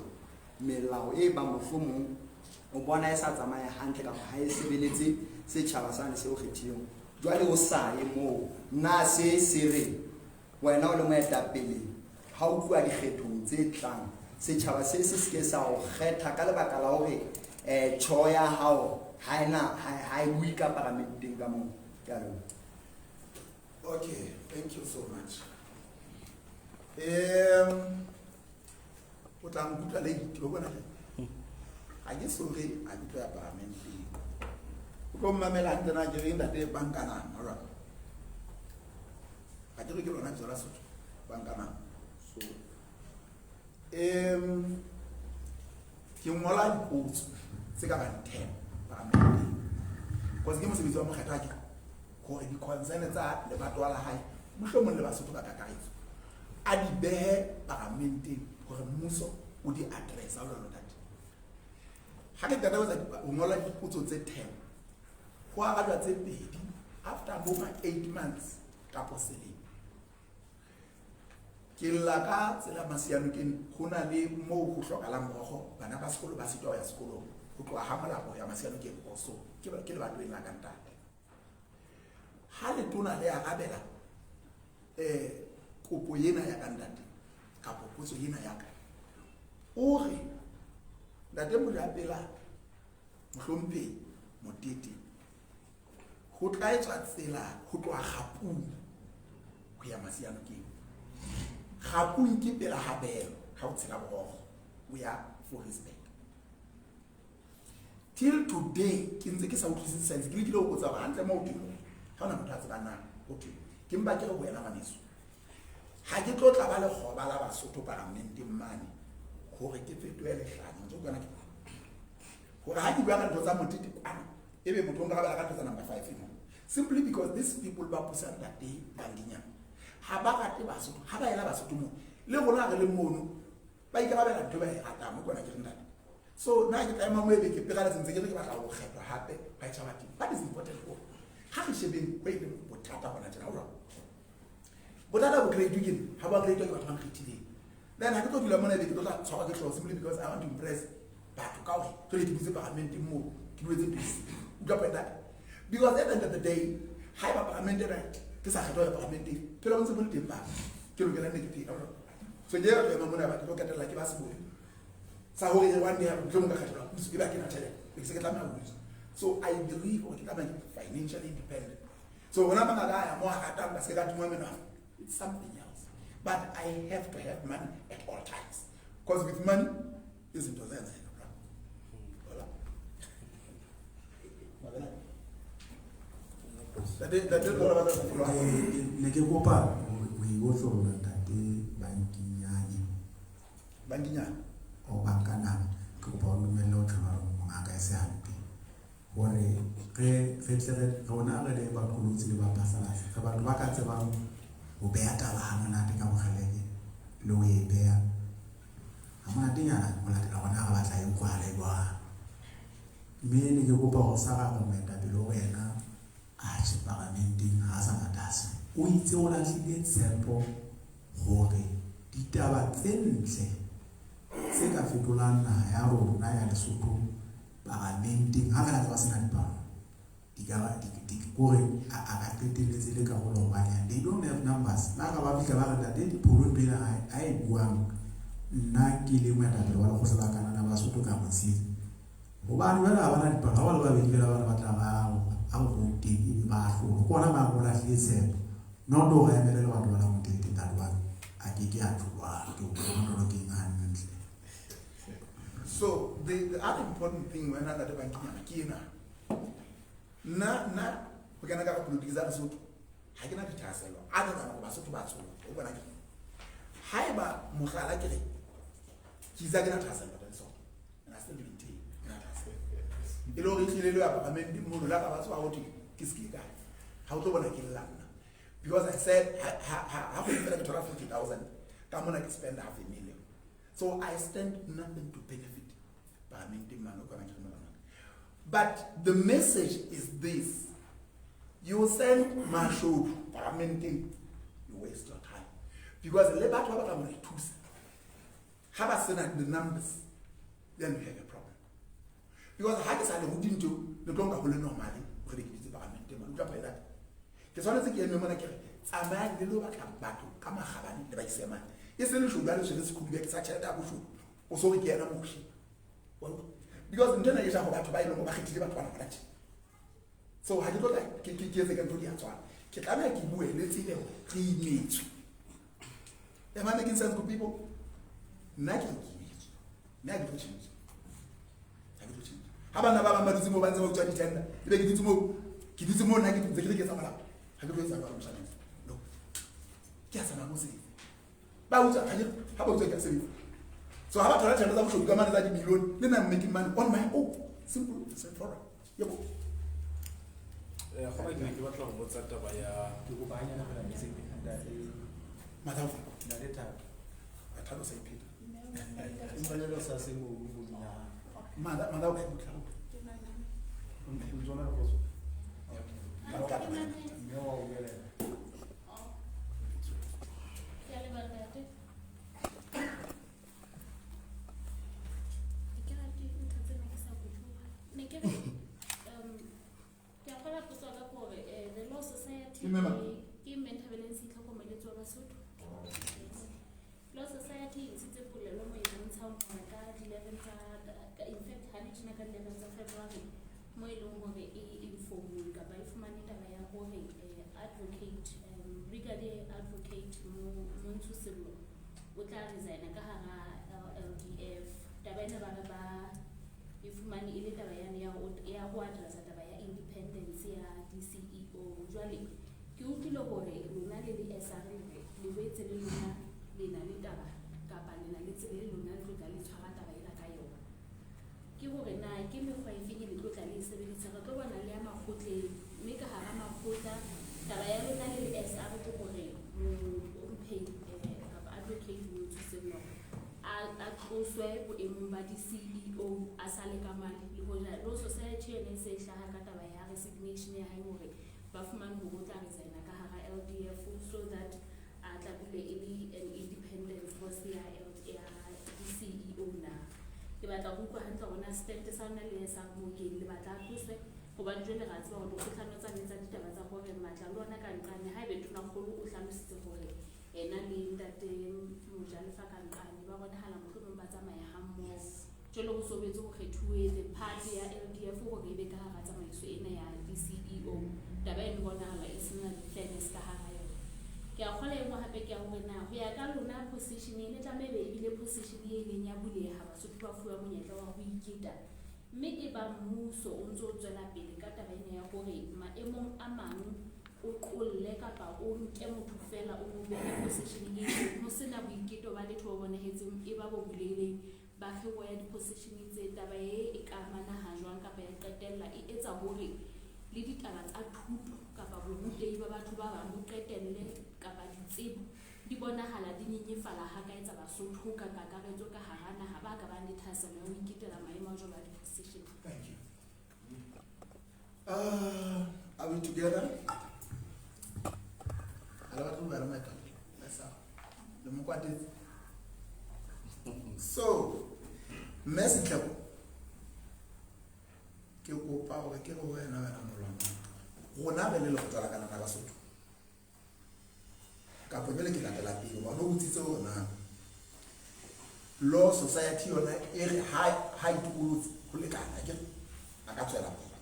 melao e ba mohlomong o bona e sa tsamaye hantle ka ha e sebeletse setšhaba sane se o kgethileng jwale o sa e mo na se re wena o le moetapele ha o tloa dikgethong tse tlang setšhaba se se sa o kgetha ka lebaka la hore tšho ya hao ha e bui ka paramenteng ka moo ka lo. Okay, thank you so much. What I'm good at it, I guess okay, I'm to a paramenting. Come Mamela and Nigerian that day Bankana, all right. I don't get on Bankana. So Kimola boots, second 10 paramenting. Because give us a visual Hataki. Go and concern that the Batwala High, Mushaman the Basuka Kakai. I did bear paramenting for a muso with the address out of that. Having that was a Umola put on the 10. Who are at the baby after over 8 months, Taposili. Kilaka, Selamasianukin, Hunali, Mo, Shokalamoho, Banaba School, Basitoya School, who to a Hamala or Yamasianukin also, Kill doing like that. Hale tuna le agabela kopo yena ya kandate kapo potso yena ya ka ore Ntate Mojapela mohlompe motete go tla etswa tsela go tloa Gapung go ya Masianokeng Gapung ke pela habelo ga o tshela borogo o ya Foresburg till today ke ntse ke sa utlwisise sense ke le dilo go tsa ba hantle mo dilo ha ona motho a tsebana okay ke mba ke go wena maneso ha ke tlo tla ba le goba la Basotho paramenting mane gore ke fetoele hlano ntse bona ke gore ha ke bua ka ntho tsa motete kwana ebe motho nga ba ka tsa number 5 eno simply because these people ba pusa Ntate Bandinya ha ba ka te Basotho ha ba ela Basotho mo le gona re le mono ba ikabela ntho ba e rata mo bona ke Ntate so na ke taima mo ebe ke pegala sentse ke re ke batla go kgetwa hape ba itšha batho what is important for how is she wait botata bona tjena ora botata bo grade again ha ba grade ke batho ba khethile then ha ke tlo dula mona be ke tlo tshwara ke tlhoso simply because I want to impress batho ka hore so le dibitse parliament mo ke duetse peace drop that because at the end of the day ha ba parliament right ke sa kgetwa parliament pele ba ntse mo teng ba ke lo ke la negative So ke re mo mona ba tlo ketela ke ba se bone. Sa hore one day mo ka khatela puso ke ba ke na tele. Ke se ke tla mo. So I believe o ke tla ba financially independent. So when I'm mo hata ba se ka tuma mena. It's something else. But I have to have money at all times. Because with money isn't to that. Ne ke kopa o iotlolla ntate bankinyana o bankana ke kopa o lumelle o tlhola ngaka e se hampe hore re tle rona re le baqolotsi le ba phasalatsi re batho ba ka tsebang ho beha taba ha monate ka mogaleke le o e beha ha monatenyana molatela rona re batla e utlwala e bua mme ne ke kopa go sara go moetapele ho wena a parlamenteng ha sa matase o itse o lahlile tshepo gore ditaba tse ntle tse ka fetolang naha ya rona ya Lesotho parlamenteng ha fela ba sena dipalo di kore a ka qetelletse le ka go lobanya they don't have numbers la ka ba fihla ba re date dipholo pele a e buang nna ke le moetapele wa go sela kana na Basotho ka motsitsi hobane ba la bana dipalo ha ba le ba be fela ba batla ba a go teng ba go kona ba go lahlile tshepo no do ga emele le batho ba la motete tatwa a ke a tloa ke go bona ke ngantle. So the other important thing when I got the bankinyana ke na o kana ka politics a Lesotho ha ke na dithaselo a tla go Basotho ba tsolo o bona ke haiba mogala ke re ke za ke na thaselo ka so na still maintain na thaselo e lo re tlile le ya parlament mo la ka ba tswa go ke ske ka ha o tlo bona ke lana because I said ha go fela ke thola 50,000 ka mona ke spend half a million so I stand nothing to benefit parliament man o kana ke mona. But the message is this: you send Masho parliament, you waste your time because le batho ba ba mo thusa ha ba sena the numbers then we have a problem because ha ke sa le hodinto le tlonga go le normally re ke ditse parliament man o tla phela ke sona tse ke eme mona ke re tsamaya le lo batla batho ka magabane le ba isemane e se le shuba le se se khudi ke sa tšhelete a bosho o so re ke yana mo shi because ntena e ja go batho ba ile mo ba khitile batho ba na so ha ke tlo ke etse ka ntho di a tswana ke tlameha ke bue le tsile re imetswe am I making sense to people nna ke imetswe nna ke tlo change ha bana ba ba ditse mo ba ntse ba tswa ditenda e be ke ditse mo nna ke ntse ke tsamaya ha ke tlo etsa ba mosana no ke a sana mo se ba utsa ha ba utsa ke se so ha ba thola tšhelete tsa boshodu ka mane tsa dimilione le nna making money on my own simple straightforward yebo go ba ke batla go botsa taba ya ke go banya na fela se nda le madam na le tha a thalo sa ipita impanelo sa se mo ya madam o ka motla o ntsona go so ka me wa o bele Law Society is a polelo mo e bontshang gore ka 11 tsa in fact ha ditšhina ka 11 tsa February mo e leng gore e inform ka ba ifumane taba ya gore advocate brigadier advocate mo Ntshosello o tla resign ka hara LDF taba ena ba ba ifumane ile taba ya go addressa taba ya independence ya DCEO jwale ke utlwile gore lona le SR le boetse le lona le na le taba kapa le na le tsebe le lona le tla le tshwara taba ena ka yona ke gore na ke mekgwa e feng le tla le sebedisa re tlo bona le ya makgotleng mme ka hara makgotla taba ya lona le SR ke gore kapa advocate mo Ntshosello a tloswe boemong ba di-CEO a sa le ka mane le bona Law Society ene se hlaha ka taba ya resignation ya hae gore ba fumane ho tla resign ka hara LDF so that a tla bile e le an independence force ya CEO na ke batla go utlwa hantle gona stand sa nna le sa mo ke le batla tloswe go ba jwe le ga tswa go tlhano tsa ditaba tsa gore matla le ona ka nqane ha e be tona kgolo o hlalositse gore ena le ntate Mojalefa Kankane ba bonahala mohlomong ba tsamaya hammoho jwale ho sobetse ho kgethuwe the party ya LDF hore e be ka hara tsamaiso ena ya CEO taba eno bonahala e sena di-fairness ka hara yona. Ke a kgola e mo hape ke a hore na ho ya ka lona position e tlameha e bile position e leng ya buleha Basotho ba fuwa monyetla wa ho iketa, mme e ba mmuso o ntso o tswela pele ka taba ena ya hore maemong a mang o qolle kapa o nke motho fela o mo behe position e mo sena boiketo ba letho bo bonahetseng e ba bo buleleng ba kgwebo ya di-position tse taba e ka amana jwang kapa ya qetella e etsa hore le ditaba tsa thuto kapa borutehi ba batho ba bang bo qetelle kapa ditsebo di bonahala di nyenyefala ha ka etsa Basotho ka kakaretso ka hara naha ba ka bang le thahaselo ya ho iketela maemo a jwalo a di-position. Thank you. Are we together? So, message ke kopa hore ke go wena molwana gona be le le go tsala kana na Basotho ka pele ke latela pele wa no utsitse ona law society yona e re high tools go le kana ke aka tswela pele.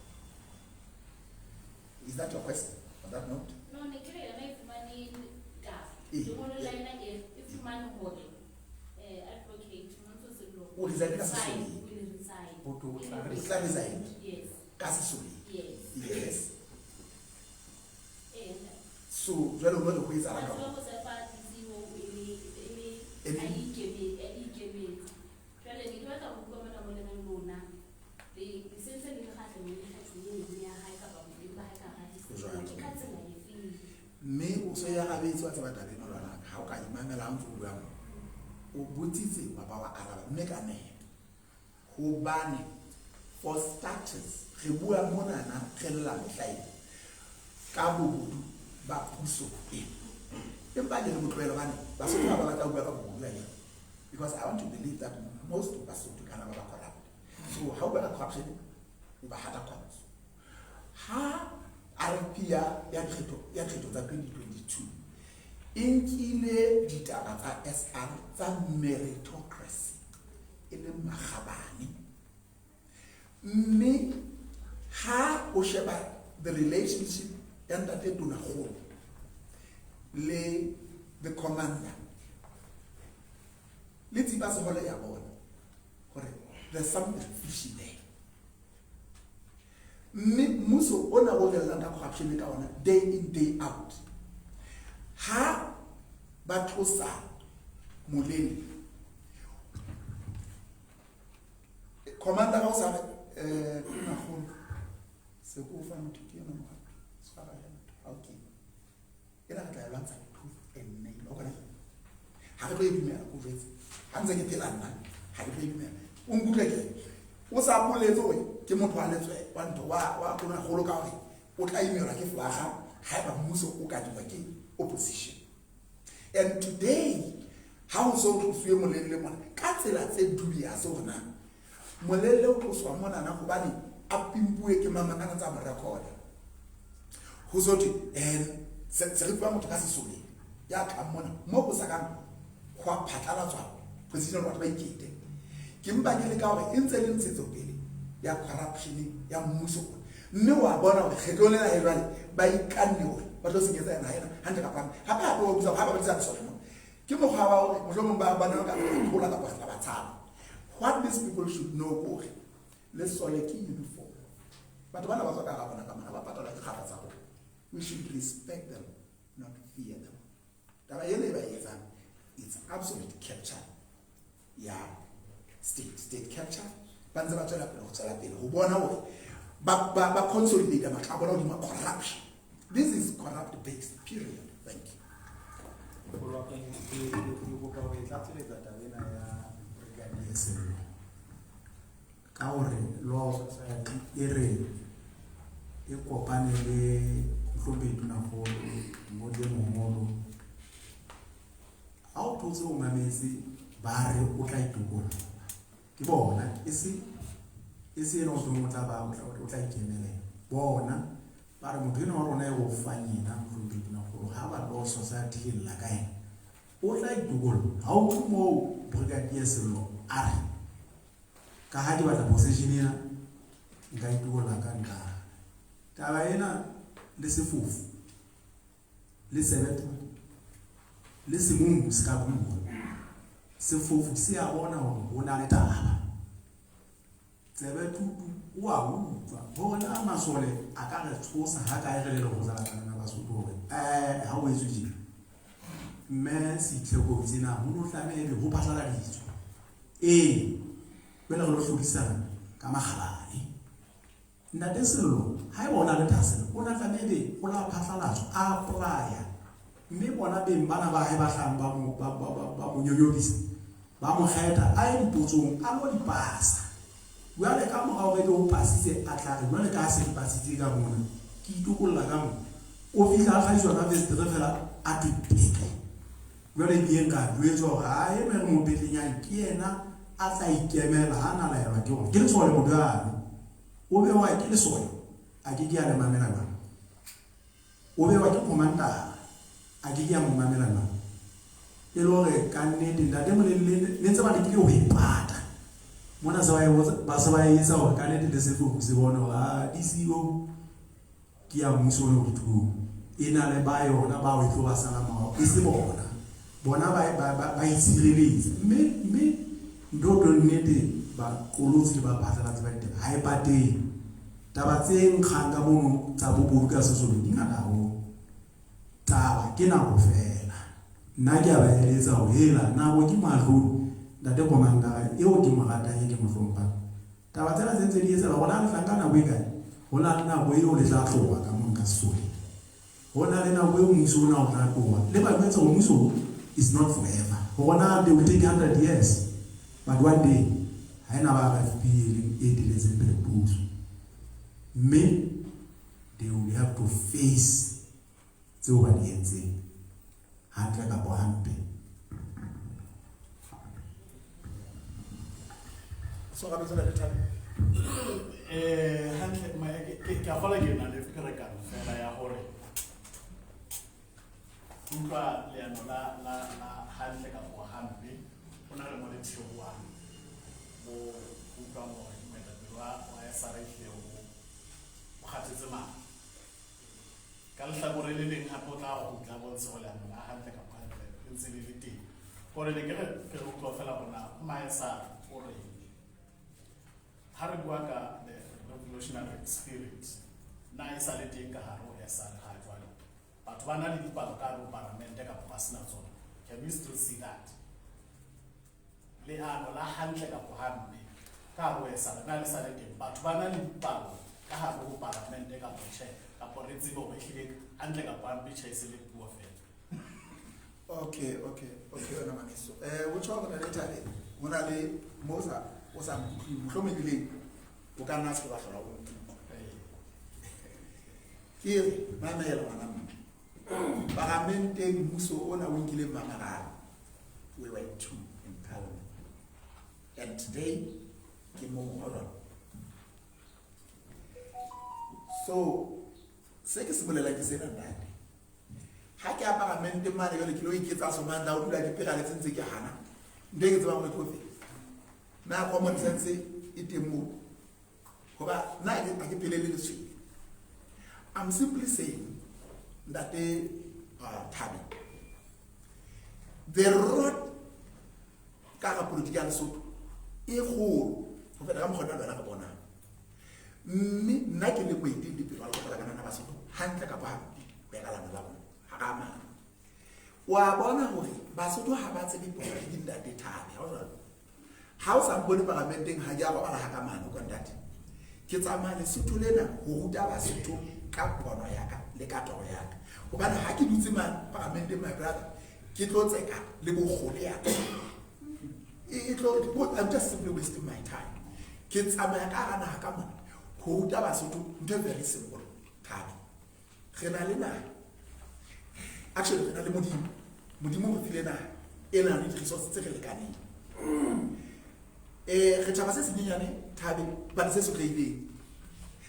Is that your question on that note? No, ne ke re na ifumane ka ke mo le line e ifumane hore advocate motho se lo o resign ka sesole Boto o tla o tla resign yes ka sesole yes so jwale o no le go etsa la ka go se fa tsimo e a ikebe jwale ne ke batla go bua mona mo le nang lona le sentse le ga tle mo le khatseng ya hae kapa mo le ba hae ka ga di ka tsela e feng mme o se ya gabetse wa tsaba tabe molwana ga o ka imamela ang go bua mo o botsitse ba ba wa araba mme ka ne go bane for starters re bua mona na khella mehlai ka bobodu ba puso empa le mo tlwela bane ba se ba batla go bua ka bobodu ya because I want to believe that most of us to kana ba corrupt. So how about corruption ba hata comes ha RP ya dikgetho tsa 2022 inkile ditaba tsa SR tsa meritocracy e le magabane mme ha o sheba the relationship and that they do na go le the commander let's pass the whole ya bona gore there's something fishy there mme muso ona go lela nda corruption ka ona day in day out ha ba tlosa moleni commander ga o sa na go se go fa motho ke yena mo tshwara yena okay ena ka tla lwantsha tooth and nail o kana ha re go dumela go jwetse ha ntse ke phela nna ha ke dumela o nkutlwe ke o sa boletse we ke motho a letswe wa ntho wa bona golo ka hore o tla imela ke flaga ha ba mmuso o ka diwa ke opposition. And today how so to feel molele mona ka tsela tse dubious ona molele o tswa mona na go bane a pimpue ke mama kana tsa mo record go zothi se re fa motho ka sesole ya ka mona mo go sakang go a phatala tswa president wa ba ikete ke mba ke le ka hore intse le ntsetso pele ya corruption ya mmuso mme wa bona hore kgetlo le la hebane ba ikanne hore ba tlo se ketsa ena ena hantle ka pang ha ba go botsa ha ba botsa tsona ke mo ga ba hore mohlomong ba bana ka thola ka ba tsama. What these people should know hore le sole ke uniform batho bana ba tsaka ga bona ka mana ba patala ke gapa tsa go we should respect them not fear them. Taba yele ba etsa it's absolute capture state capture banze ba tsela pele go tsela pele go bona hore ba consolidate matla bona di ma corruption. This is corrupt based period. Thank you. Ka hore law society e re e kopane le tlhobedu na go mo le mongolo a o totse o mametse ba re o tla ituko ke bona e se no tlo motla ba o tla ikemela bona ba re modimo wa rona e go fanyena tlhobedu na go ha ba law society e la kae o tla itokolo ha o tlo mo Brigadier Sello a re ka ha di batla possession ena nka itokola ka nka taba ena le sefofu le sebetsa le semong se ka bua sefofu se a bona hore ho na le taba sebetu wa utlwa bona masole a ka re tshosa ha ka e re le go tsala kana ba sotho hore ha o etswe dilo mme se tlhoko tsena ho no tlamele ho phatla ditso bela go hlodisana ka magalane ntate Sello ha e bona le tasela o na tlamele o la phatlalatso a apply mme bona beng bana ba hae ba hlang ba mo nyonyodisa ba mo kgetha a e dipotsong a lo di pasa jwale ka mo ga o o pasitse a tla re jwale ka se di pasitse ka mona ke itokolla ka mo o fihla ga jwa ka vestre fela a tepeke jwale di enka jwetso gore a e me mo betlenyang ke yena a tla ikemela ha na la ya ke gore ke le tsole mo dano o be wa ke le sole a ke ya le mamela ba o be wa ke commander a ke ya mo mamela ba e lore ka nnete ntate mo le ntse ba le ke ho ipata mona ba sa ba etsa hore ka nnete le se focus bona a DCO ke ya mmuso le dithuo ena le ba yona ba o tlo ba sala mo e se bona ba itsireletse mme ndo nnete ba kolotsi ba batla ba ditaba ha e pateng taba tse nkgang ka mono tsa bobodu ka sesolo di ngata ho taba ke na go fela nna ke a ba eletsa ho hela na go ke mahlo ntate komanda eo ke mogata ke mo hlompha taba tsena tse di etsa bona le hlangana go ikae hona na go eo le tla tloga ka mo ka sesolo hona le na go eo mmuso ona o tla tloga le ba metsa go mmuso is not forever hona they will take 100 years but one day haina ba ba feeling it is in the books men they will have to face the obedience handle ka bo hampe so ga tsela le thabi handle ma ke a fala ke na le fikere ka fela ya hore utlwa leano la handle ka bo hampe ona le mo le tshowa mo utlwa mo wa ya sareke o khatsetse ma ka le tlabore le leng hapo tla go tla bo tsola la handle ka bo hampe ntse le le teng gore le ke utlwa fela bona maesa gore ha re bua ka the revolutionary spirit na isa le teng ka haro ya sa ha jwale batho ba na le dipalo ka go parlamente ka ba sena tsona can we still see that le ano la handle ka go hampe ka go ya sa na le sa le teng batho ba na le dipalo ka haro go parlamente ka go che ka go re tsebo go hlile handle ka go hampe che se le bua fela okay ona mameso o tswa bona le tale mona le moza o sa mhlomile o ka nna se ba hlola o ke mamela bana parlamente mmuso ona o nkile mamarara we went to in parliament and today ke mo hora so se ke se bolela ke se ntate ha ke a parlamente mane le ke lo iketsa so manda o dula ke pega le tsentse ke hana ndenge tsa bangwe tlofe na common sense e temo hoba na ke pelele le swi I'm simply saying that they Tabi the road ka political so e go feta ka mogona bana ka bona nna ke le boiti di pelo ka kana na baso hantle ka ba be ka lana la bona ha ka ma wa bona hore basotho ha ba tse di bona di ndate Tabi ha o sa bone parlamenteng ha ja ba ha ka mano ka ndate ke tsamane sotho lena go ruta basotho ka bona ya ka le ka toro ya ka hobane ha ke dutse man parlamente my brother ke tlo tseka le bo gole ya e tlo I'm just simply wasting my time ke tsamaya ka gana ka mona go ruta basotho nto very simple Tabi gena le na actually gena le modimo go file na ena le resources tse re lekaneng re taba se se nyenyane Tabi ba se se kleile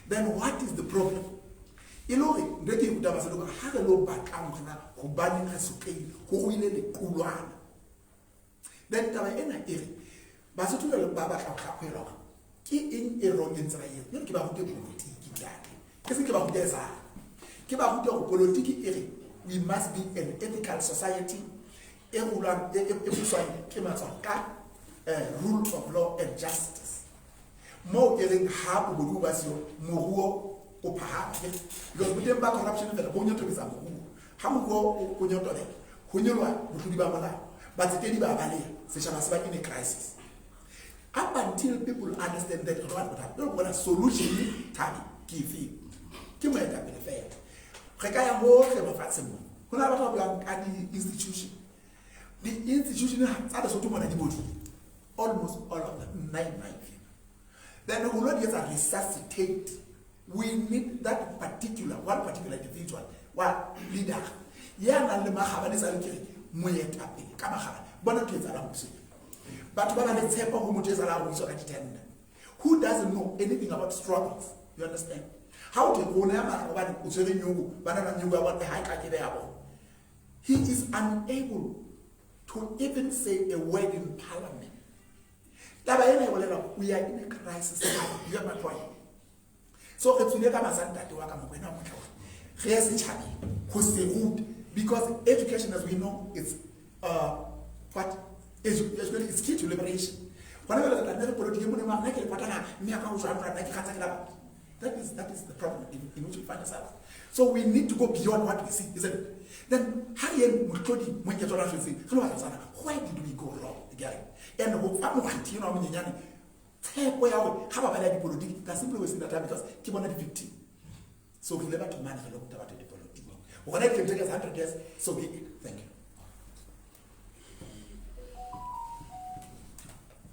then what is the problem e le hore ntho e ke ruta basadi gore ha re lo batlang gona go baneng re sokeng go ile lequlwana. Then taba ena e re basotho le ba batla go tlhakwela gore ke eng e wrong e ntsela eo. Ke ba rute politiki jane ke se ke ba rute esa ke ba rute gore politiki e re we must be an ethical society e rulang e buswang ke matshwao ka rule of law and justice. Mo e reng ha bobodu ba seo moruo o phahama because boteng ba corruption fela bo nyotobisa moruo ha moruo o nyotobela ho nyolwa botlodi ba molao batsetedi ba baleya setšhaba se ba in a crisis. Up until people understand that what solution tabi ke efe ke moetapele fela re ka ya hohle mafatsheng mo go na batho ba buang ka di-institution tsa Lesotho mona di bodi almost all of them 9 then we will not resuscitate. We need that one particular individual leader ya nang le magaba le sa le kere moetapele ka magaba bona ke tsala go se batho ba ba le tshepo go motho tsala go iso ka ditenda who doesn't know anything about struggles. You understand how to go na ma ba di tsere nyugo bana na nyugo ba ha ka ke be yabo. He is unable to even say a word in parliament. Taba ena e bolela we are in a crisis. You are my point. So re tsile ka masantati wa ka mo wena mo tloga re se tšhabe go se root because education as we know is education is key to liberation. Whenever the never politics mo ma ke patana me aka go jwa ra ke khatsa ke la that is the problem in which we find ourselves. So we need to go beyond what we see, isn't it? Then how you mutlodi mo ke tsona se why did we go wrong again? And ho fa mo khantino mo nyenyane tshepo ya gore ga ba bala dipolitiki ka simply wasting that time because ke bona di victim. So we never to manage the about the politics. When it can take us 100 years, so be it. Thank you.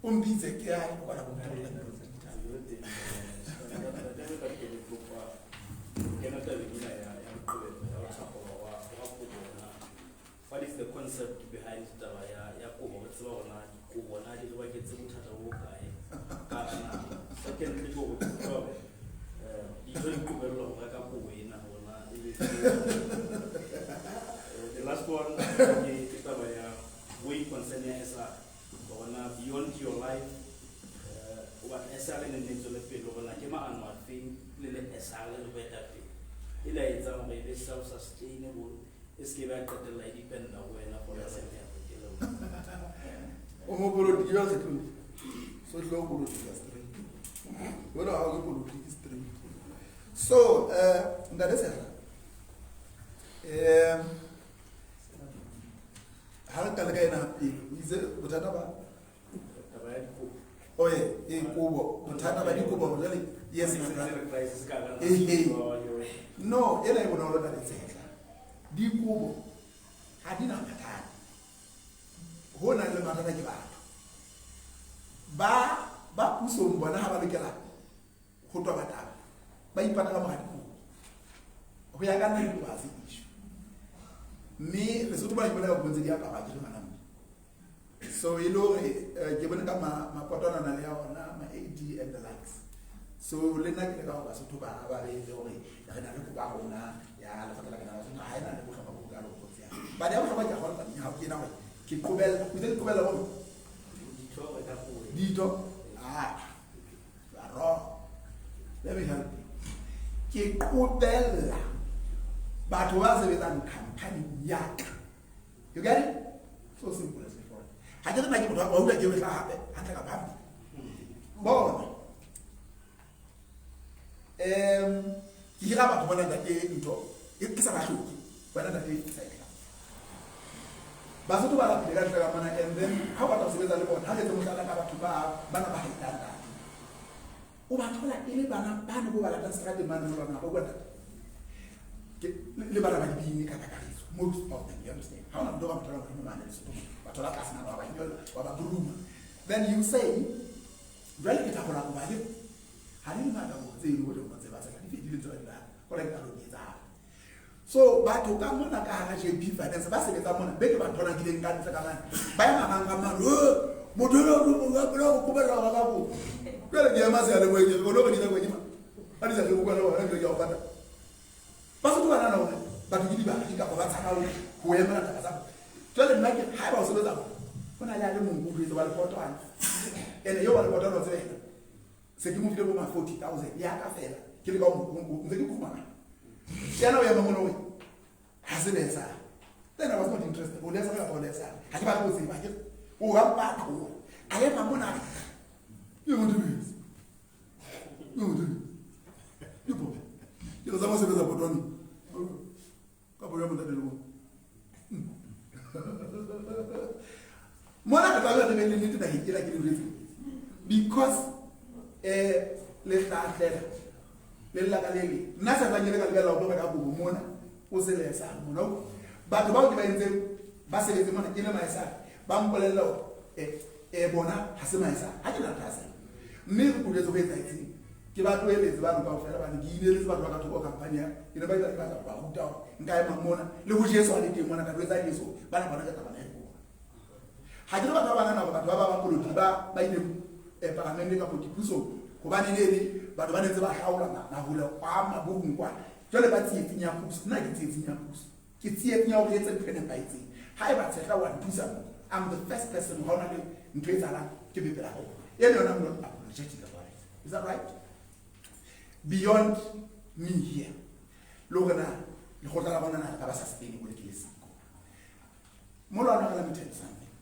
Umbize ke ai go la go what is the concept behind taba ya kobo re tseba gona kobo na di ba ke tseng thata go kae kana secondly go di tlo ikobelwa go ka kobo ena gona the last one ke taba ya way concern ya esa gona beyond your life what esa le nne tsole pelo gona ke maano a feng le esa le beta pe ila etsa mo be self sustainable is que va a tratar la independent buena por la gente que lo como político ya se tú soy lo político stream bueno hago político stream so ndale sera hala kala ina ize botata ba oye kubo botata ba dikubo jale yes no ena ibona lo ka tsela di kubo ha di na mathata ho na le mathata ke batho ba puso bona ha ba lekela go twa bataba ba ipata ka mogadi go ya ka nna di ba se issue me le sotho ba ipona go bontse di apara ke mana so ilo ke bona ka mapotwana na le ya ona ma AD and the likes so le nna ke le ka go ba sotho ba le gore re na le go ba gona ya le fatela kana so ha ina le go tlhoka go ka lo go tsia ba dia go tlhoka go ba ni ha ke na we ke kobela go ile kobela go dito ba ro let me help ke kobela batho ba sebetsang company ya ka you get it so simple as before ha ke nna ke motho wa utlwa ke wetla hape ha tla ka phambi bona ke ga batho bona da ke ntho ke sa ba hloki bona da ke sa eka ba se to ba la ka tla mana and then ha ba tla sebetsa le bona ha ke tse mohlala ka batho ba bana ba haitata o ba thola ile bana ba no ba la tsa strate mana no bana go kwata ke le bana ba di ka kakariso most of them you understand how na ndo ba mtala go mana le so ba thola ka sana ba ba nyola ba ba buruma then you say really ke ta go la go ba le ha le ngata go tse go le ba sa di di tswa la go le ka lo ditsa so batho ka mona ka ha JP finance ba sebetsa mona be ke ba thola di leng ka ntle ka mana ba ya manga maro modolo go ga blo go bela ga go pele ke ma se ale mo ke go lo ke di go di ma a di sa go go lo ga ke ya ba ba se tloana hore batho ke dibaki kapa ba tshaba ho emela taba tsa jwale nna ke ha ba o sebetsa ho na le a le mong o buetse ba le potwana ene yo ba le potwana o tsena se ke mo file bo ma 40,000 ya ka fela ke le ka o ntse ke khumana yana o ya mmono we ha se betsa then I was not interested o lesa ka o lesa ha ke ba go tseba ke o ga batho a ye mamona yo mo dibisi yo bo ke zama sebetsa potwana ka bo ya mo tadelo mona ka tla le nnete da hikela ke le because le tlatlela le la ka lele nna sa tla nyele ka lebella o ka go mona o se le sa mona batho ba o ke ba ntse ba sebetse mona ke le maesa ba mbolella bona ha se maesa ha ke na tlasa mme re go letso go etsa itseng ke ba tloeletse ba ba fela ba di ile le ba ka thoko kampanya ine ba ile ka ba huta nka e mamona le go jeso a le teng mona ka tloetsa yeso ba na bona ka taba na e ha ke ba bana na batho ba ba poloti ba ile parlamente ka potipuso go ba ne le batho ba netse ba haola na hula kwa mabung kwa jole ba tsietsenya puso nna ke tsietsenya puso ke tsietsenya o etse phene ba itseng ha e ba tshega wa pusa I'm the first person who only ntwetsala ke be pela go ene yona mo apologetic about it. Is that right? Beyond me here logana le go tla bona na ba sa Spain go le ke lesiko mo lwana ka la metheo something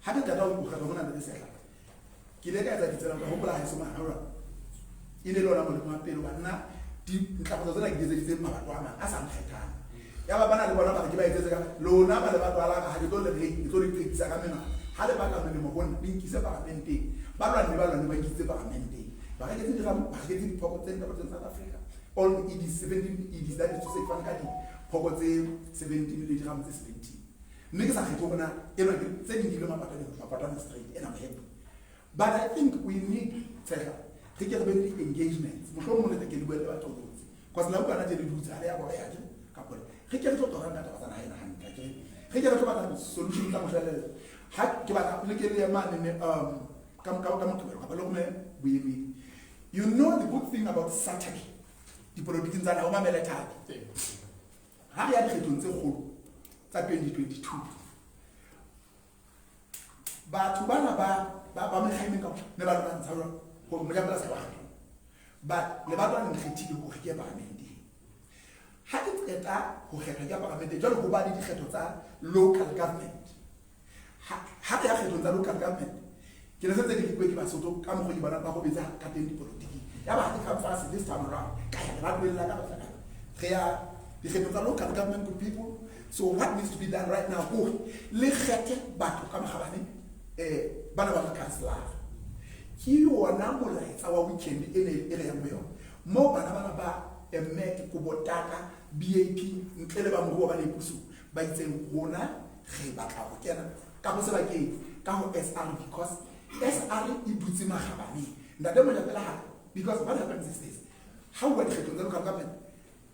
ha ke tata o go ga bona le sela ke le ka etsa ditsela ka hopola ha se mahara ine lona mo le mapelo bana di ntlafatso tsena ke ditse mabatho a mang a sa nkgethang ya ba bana le bona ba ke ba etsetse ka lona ba le batho ala ka ha ke tlo le ke tlo le tlekisa ka mena ha le ba ka mo bona di nkise parlamenteng ba lwa ne ba lwa ne ba nkise parlamenteng ba ke tse ba ke tse dipoko tse nka tsa South Africa all it is 17 it is that is to say fan ka di poko tse 17 le diramo tse 17 mme ke sa kgetho bona eno ke tse ding di le mapatana straight ena mo happy but I think we need tsela ke ke re be engagement mo tlo mo le ke di bua le batho botse because la bana tse di butsa le ya bona ya ke ka pole ke ke tlo tora ngata ba tsana ena hantle ke ke re tlo batla solution tsa mo hlale ha ke batla le ke le mane ne ka mo ka lo me buimi you know the good thing about Saturday dipolotiki tsa la o mamele thata ha ya dikgetho tse kgolo tsa 2022 batho bana ba me khaime ka ne ba rona ntsha go mo jabela sa batho but le batho ba nkgethile go ke parlamenti ha ke tseta go kgetha ke parlamenti jalo go ba di dikgetho tsa local government ha ya kgetho tsa local government ke le setse ke ke ba soto ka mo go ibana ba go betsa ka teng dipolotiki ya ba ke come fast this time around ka ya ba buella ka ba tsaka re ya dikgetho tsa local government good people so what needs to be done right now go le kgethe batho ka magabane bana ba councilor ke yona molaetsa wa weekend ene e re yang mo mo bana ba emet ko botaka BAP ntle le ba mo ba le puso ba itseng gona ge ba tla go kena ka go se ba ke ka go SR because SR e butse magabane nda mo ja pela ha because what happens is this how we get to the local government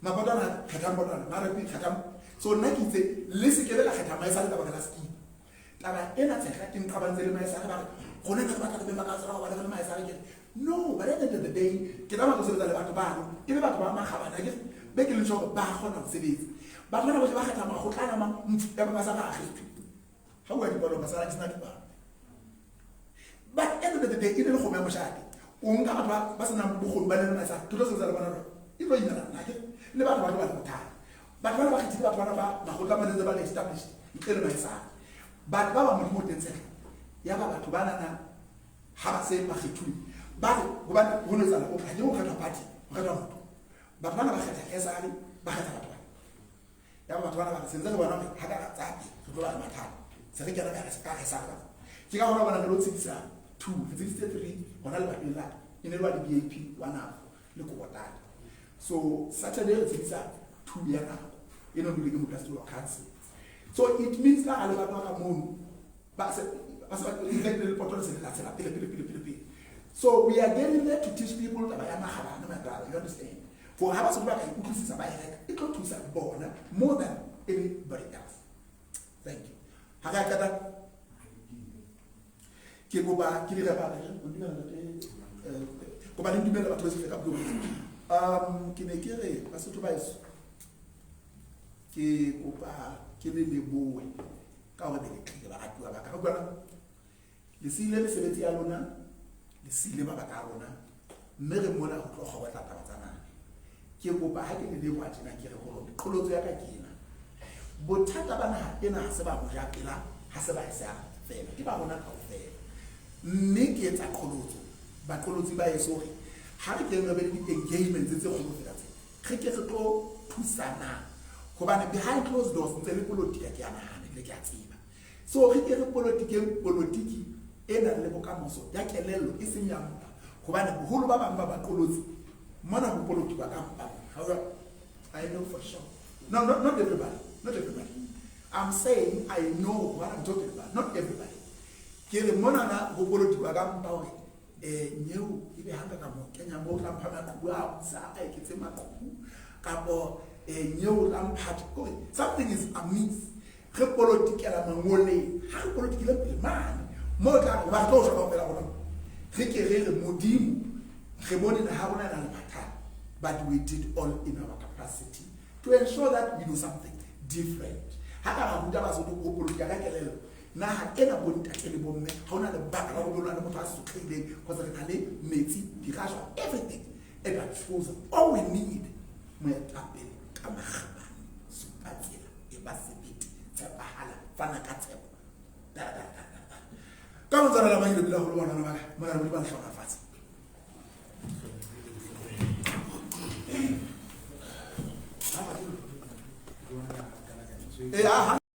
mabodana khatam bodana mara bi khatam so nna ke itse le se ke la khatam mai sa le ka ba la ski taba ena tsega ke nqabantsele mai sa ba gona ka batla be maka tsara ba le mai sa ke no but at the end of the day ke tama go sebetsa le batho ba no e be batho ba magabana ke be ke le tsho ba gona go sebetsa ba bona ba khatam go tlana ma ya ba sa ga ge ha wa di bolo ba sa tsena ba but at the end of the day ile go me mo shati o nka batho ba sena bogolo ba le mai sa tlo sebetsa le bana ro e tlo ina na ke le batho ba ba thata batho ba ba khitile batho ba go tla manetse ba le established ile mai sa but ba ba mo tentse ya ba batho ba na ha ba se ba khituli ba go ba go no tsala o ka di o ka party o ka motho ba bana ba khetha esale ba khetha batho ya ba batho ba ba senza ba na ha ka tsapi go ba mathata se re ke ra ka ka esaka ke ka hona bana le tsitsa 2 63 hona le ba ila ine le wa di BAP wana le go botata so Saturday tsitsa 2 ya na ino ndi ke mo class to council so it means that alle batho ba mo ba se le portfolio se la tsela pele. So we are getting there to teach people that I am a you understand for how much back you see somebody it got to some born more than anybody else. Thank you. Haga kata ke go ba ke le ba ko ba le dumela batho ba se ka bua ke ne ke re ba se to ba eso ke kopa ke le leboe ka hore le tlile ba ratuwa ba ka bona le sile mesebetsi ya lona le sile mabaka a rona mme re mona ho tlo kgwa tla taba tsa nana ke kopa ha ke le leboa tjena ke re hore qholotso ya ka ke ena bothata ba naha ena ha se ba mo ja pela ha se ba isa fela ke ba rona kaofela mme ke etsa qholotso baqolotsi ba eso hore ha re ke re be le engagement tse kgolo fela tse re ke re tlo thusana hobane behind closed doors ntse le politika ke ana hane le ke a tseba so re ke re politiki ena le bokamoso ya kelello e seng ya mpa hobane boholo ba bang ba baqolotsi mona ho politika ka mpa however I know for sure no not everybody I'm saying I know what I'm talking about not everybody ke re mona na ho politika ka mpa hore nyeo e be hanga ka mo Kenya mo tla phana tluwa sa a ke tsema tlu kapo nyeo la mphathi ko something is amiss re politika mangole ha re politika le man mo tla ba tlo shwa fela bona re ke re modimo re bone na ha bona na le mathata but we did all in our capacity to ensure that we do something different ha ka ba buta ba so go politika ka kelelo na ha ena bonta ke le bomme ha ona le baka la go bona le motho a se tlile go se na le metsi dirashwa everything and that shows all we need mo ya tapele ka magabane supatsela e ba sebiti tsepahala fana ka tsebo ka mo tsara la ba ile bila go bona na ba ba hlona fatse ha ba